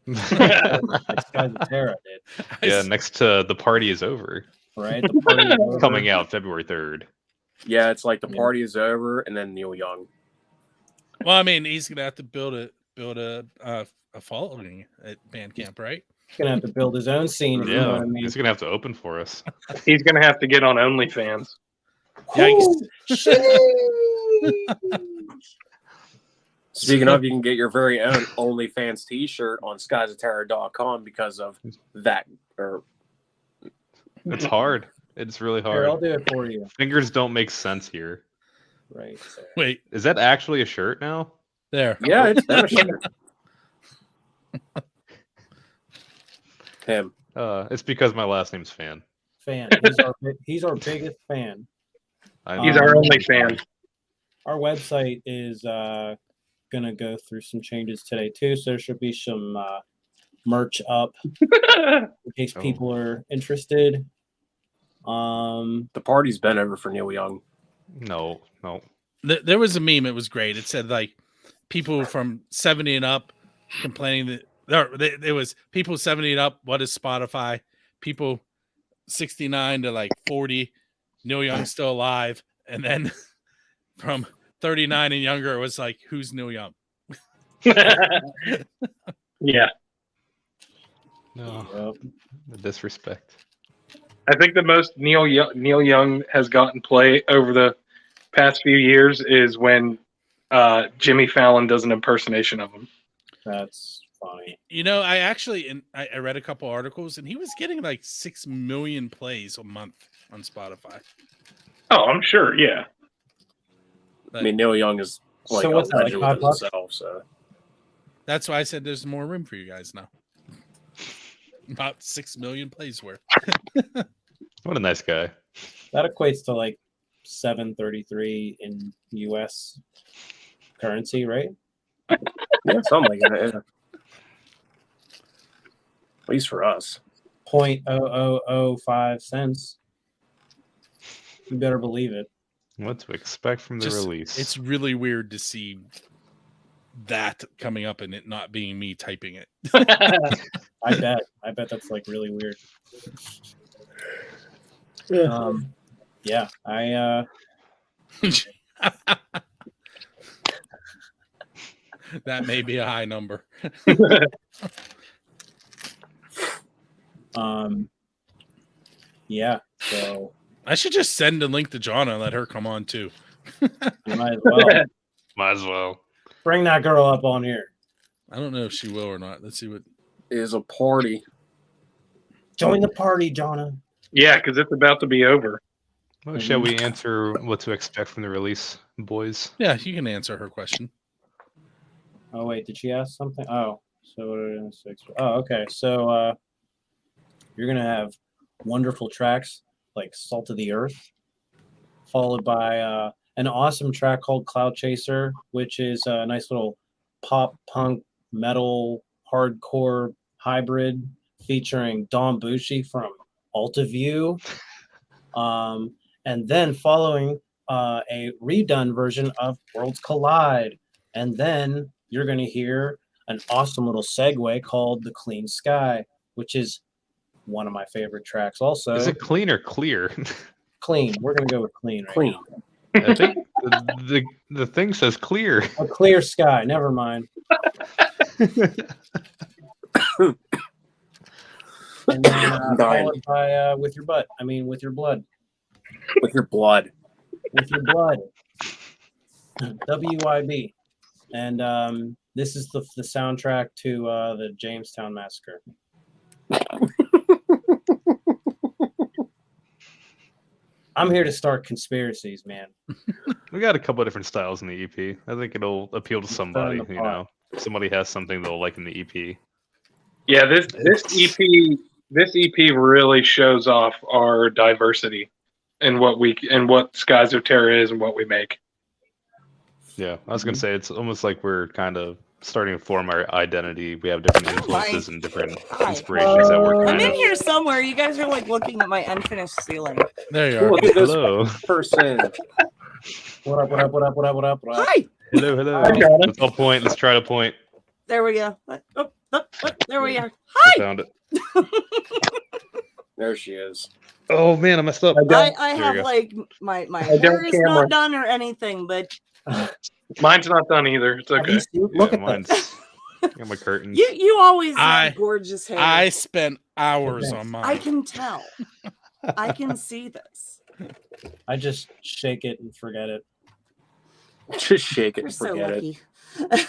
Like Skies of Terra did. Yeah, next to The Party Is Over. Right? The party is over. Coming out February 3rd. Yeah, it's like the party is over, and then Neil Young. Well, I mean, he's gonna have to build a following at Bandcamp, right? He's going to have to build his own scene. If you know Yeah, what I mean. he's going to have to open for us. He's gonna have to get on OnlyFans. Yikes. Speaking of, you can get your very own OnlyFans t-shirt on skiesofterror.com because of that. Or It's hard. It's really Here, I'll hard. do it for you. Fingers don't make sense here. Right. So. Wait, Is that actually a shirt now? there. yeah, it's that shirt. Him. It's because my last name's Fan. Fan. He's our biggest fan. He's our only fan. Our website is going to go through some changes today, too. So there should be some merch up in case people are interested. The party's been over for Neil Young. No. There was a meme. It was great. It said like people from 70 and up complaining that there was people 70 and up. What is Spotify? People 69 to like 40. Neil Young's still alive. And then from 39 and younger, it was like, who's Neil Young? Yeah. No. Yep. The disrespect. I think the most Neil Young has gotten play over the past few years is when Jimmy Fallon does an impersonation of him. That's funny. You know, I read a couple articles, and he was getting like 6 million plays a month on Spotify. Oh, I'm sure. Yeah. I mean, Neil Young is like So a what's that, legend like within $5? himself. So That's why I said there's more room for you guys now. About 6 million plays worth. What a nice guy. That equates to like 733 in US currency, right? yeah, something like that. Yeah. At least for us. 0.0005 cents. You better believe it. What to expect from the release? It's really weird to see that coming up and it not being me typing it. I bet that's like really weird. Yeah, that may be a high number. Yeah, so I should just send a link to Jonna and let her come on too. you might as well Might as well. bring that girl up on here. I don't know if she will or not. Let's see what. Is a party. Join the party, Jonna. Yeah, because it's about to be over. Well, shall we answer what to expect from the release, boys? Yeah, you can answer her question. Oh wait, did she ask something? Oh, so what are we 6? Oh, okay. So you're gonna have wonderful tracks like Salt of the Earth, followed by an awesome track called Cloud Chaser, which is a nice little pop punk metal hardcore hybrid featuring Don Bucci from Alta View. And then following a redone version of Worlds Collide. And then you're going to hear an awesome little segue called The Clean Sky, which is one of my favorite tracks also. Is it clean or clear? Clean. We're going to go with clean. Right Clean. now. I think the thing says clear. A clear sky. Never mind. And then followed by With Your Butt. I mean, With Your Blood. With your blood. With Your Blood. WYB. And this is the soundtrack to the Jamestown Massacre. I'm here to start conspiracies, man. We got a couple of different styles in the EP. I think it'll appeal to somebody. the You pot. know, somebody has something they'll like in the EP. Yeah, this EP really shows off our diversity and what Skies of Terra is and what we make. Yeah, I was gonna say it's almost like we're kind of starting to form our identity. We have different influences and different inspirations that we're I'm kind in of. here somewhere. You guys are like looking at my unfinished ceiling. There you are. Look at this Hello, person. What up? What up? What up? What up? What up? What up? Hi. hello, hello. I got it. Let's all point. Let's try to point. There we go. There we are. I Hi. found it. There she is. Oh man, I messed up. I don't- I There you have go. like my I don't hair is camera. not done or anything, but Mine's not done either. It's Have okay. you seen- Yeah, Look at mine's. this. Got my curtains. you always I- have gorgeous hair. I spent hours on I mine. can tell. I can see this. I just shake it and forget it. Just shake it You're and so forget it. lucky.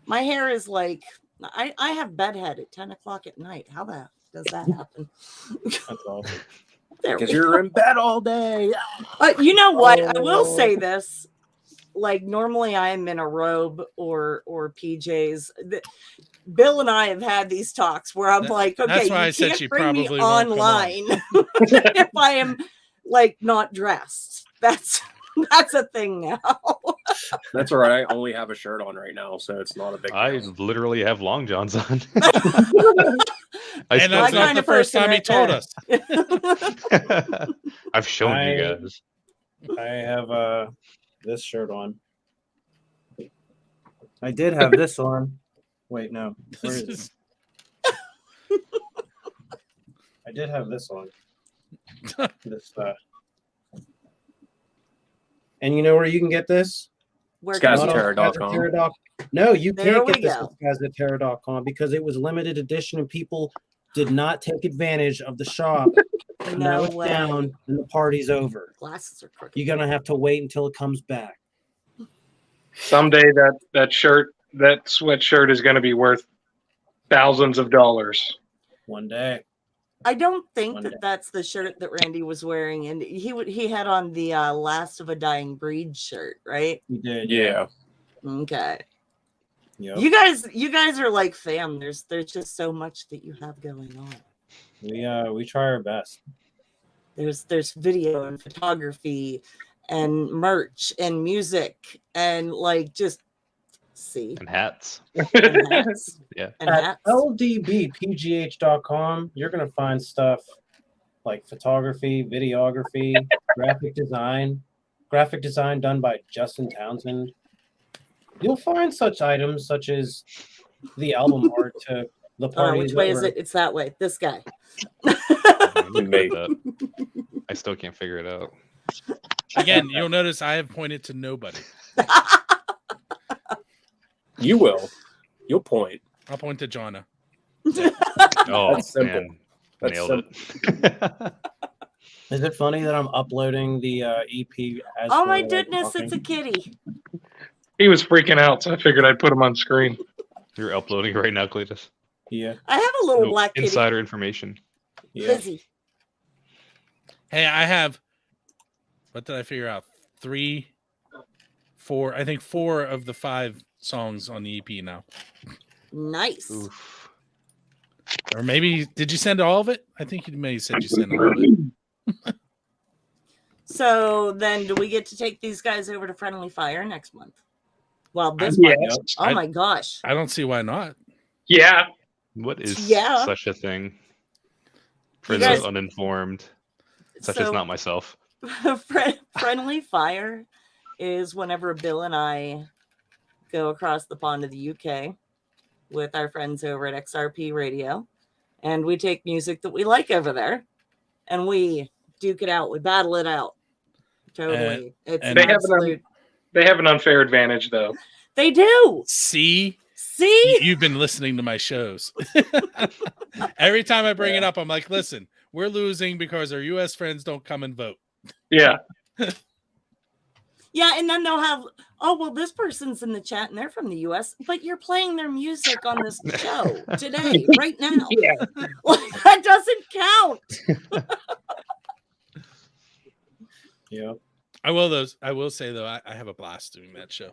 My hair is like I have bedhead at 10 o'clock at night. How does that happen? That's awesome. There we Because you're go. in bed all day. You know what? I will Oh. say this. Like normally I am in a robe or PJs. Bill and I have had these talks where I'm like, okay, that's why you I said can't she bring me probably won't come on. online if I am like not dressed. That's a thing now. That's all right. I only have a shirt on right now, so it's not a big I deal. literally have long johns on. I And still that's My not kind the of first person time he right told there. us. I've shown you I- guys. I have this shirt on. I did have this on. Wait, no. Where This is is- it? I did have this on. This and you know where you can get this? Where Guys can of you- Terra. Terra.com. No, you There can't we get this go. at guys@terra.com because it was limited edition and people did not take advantage of the shop. And now No it's way. down and the party's over. Glasses are crooked. You're gonna have to wait until it comes back. Someday that sweatshirt is going to be worth thousands of dollars. One day. I don't think One that day. that's the shirt that Randy was wearing, and he had on the Last of a Dying Breed shirt, right? You did. Yeah. Okay. Yep. You guys are like fam. There's just so much that you have going on. We try our best. There's video and photography and merch and music and like just see And hats. and hats. Yeah. And At hats. ldbpgh.com, you're gonna find stuff like photography, videography, graphic design done by Justin Townsend. You'll find such items such as the album art to the party. Which way is it? It's that way. This guy. Mate. I still can't figure it out. Again, you'll notice I have pointed to nobody. You will. You'll point. I'll point to Jonna. Oh That's simple. man, That's nailed it. Is it funny that I'm uploading the EP? As Oh we're, my like, goodness, it's a talking? kitty. He was freaking out, so I figured I'd put him on screen. You're uploading right now, Cletus. Yeah, I have a little No, black kitty. insider information. yeah. Lizzie. Hey, I have. What did I figure out? 3, 4. I think 4 of the 5 songs on the EP now. Nice. Oof. Or maybe did you send all of it? I think you may have said you sent all of it. So then do we get to take these guys over to Friendly Fire next month? Well, this Yes. month. Oh my gosh. I don't see why not. Yeah. What is Yeah. such a thing? For You those guys- uninformed, such as not myself. Friendly Fire is whenever Bill and I go across the pond to the UK with our friends over at XRP Radio, and we take music that we like over there, and we duke it out. We battle it out. Totally, it's and They an have an absolute. They have an unfair advantage, though. They do. See, See, you've been listening to my shows. Every time I bring it up, I'm like, listen, we're losing because our U.S. friends don't come and vote. Yeah. Yeah, and then they'll have, oh, well, this person's in the chat and they're from the US, but you're playing their music on this show today, right now. Yeah. Like, that doesn't count. Yeah. I will say though, I have a blast doing that show.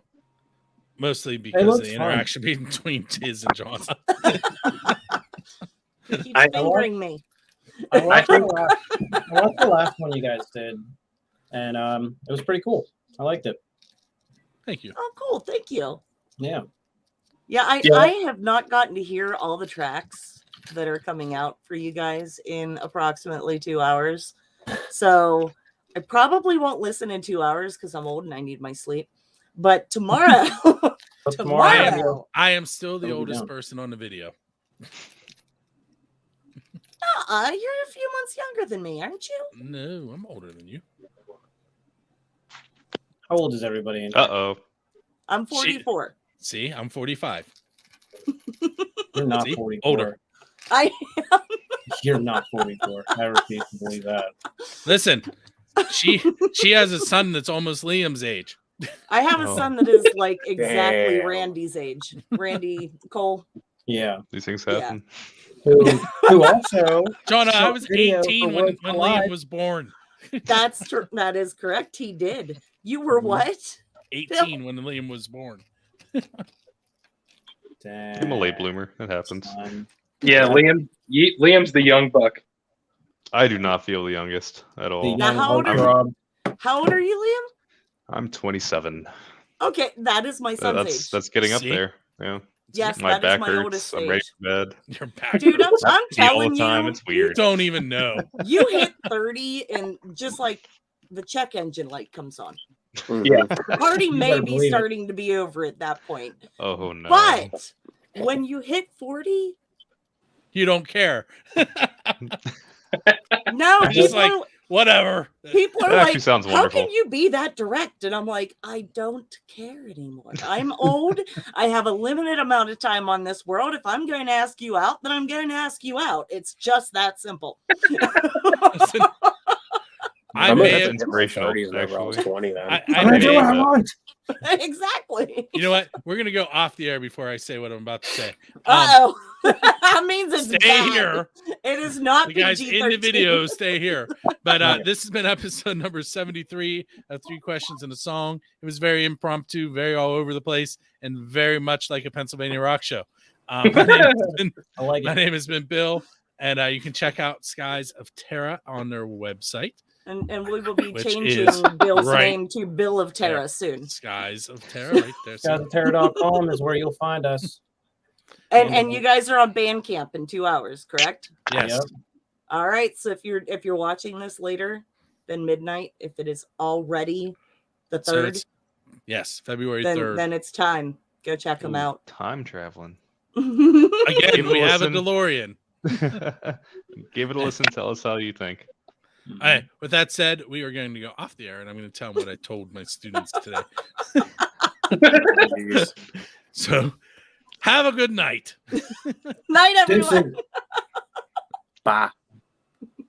Mostly because of looks the fun. interaction between Tiz and John. He keeps I- fingering me. I watched the last one you guys did, and it was pretty cool. I liked it. Thank you. Oh, cool. Thank you. Yeah. Yeah, Yeah. I have not gotten to hear all the tracks that are coming out for you guys in approximately 2 hours. So I probably won't listen in 2 hours because I'm old and I need my sleep. But tomorrow, tomorrow, I am still the It'll be oldest down. person on the video. you're a few months younger than me, aren't you? No, I'm older than you. How old is everybody in here? Uh-oh. I'm 44. See, I'm 45. You're not See? 44. Older. I You're not 44. I refuse to believe that. Listen, she has a son that's almost Liam's age. I have a Oh. son that is like exactly Damn. Randy's age. Randy Cole. Yeah. These things Yeah. happen. Who also John, I shot was video 18 for when Worlds Liam Collide. was born. That's true. That is correct. He did. You were what? 18 when Liam was born. I'm a late bloomer. It happens. Yeah, Liam's the young buck. I do not feel the youngest at all. Now, how old are How old are you, I'm 27. Liam? Okay, that is my son's age. That's getting up See? there. Yeah. Yes, My that back is my hurts. oldest I'm ready age. for bed. Your back. Dude, I'm all telling the time. you, It's You weird. don't even know. you hit 30 and just like the check engine light comes on. Yeah. The party You may better be believe it. starting to be over at that point. Oh no. But when you hit 40, You don't care. no, I'm just people like, are, whatever. people are That actually like, sounds how wonderful. can you be that direct? And I'm like, I don't care anymore. I'm old. I have a limited amount of time on this world. If I'm going to ask you out, then I'm going to ask you out. It's just that simple. Listen, I I'm may gonna have, hit my inspirational, 30s whenever I was actually. 20 then. I I'm gonna may- do what I but- want. Exactly. you know what? We're gonna go off the air before I say what I'm about to say. Uh-oh. That means it's Stay bad. here. It is not The guys in the PG-13. video, stay here. But this has been episode number 73 of 3 Questions and a Song. It was very impromptu, very all over the place, and very much like a Pennsylvania rock show. My I like it. name has been Bill, and you can check out Skies of Terra on their website. And we will be Which changing is Bill's right name to Bill of Terra there. soon. Skies of Terra, right there. So, GuysofTerra.com is where you'll find us. And you guys are on Bandcamp in 2 hours, correct? yes. Yep. All right. So if you're watching this later than midnight, if it is already the So 3rd, it's- yes, February then 3rd. it's time. Go check them Ooh, out. Time traveling. Again, Give it we a have a listen. DeLorean. Give it a listen. Tell us how you think. All right. With that said, we are going to go off the air, and I'm going to tell them what I told my students today. Jeez. So, have a good night. Night, everyone. Deuces. Bye.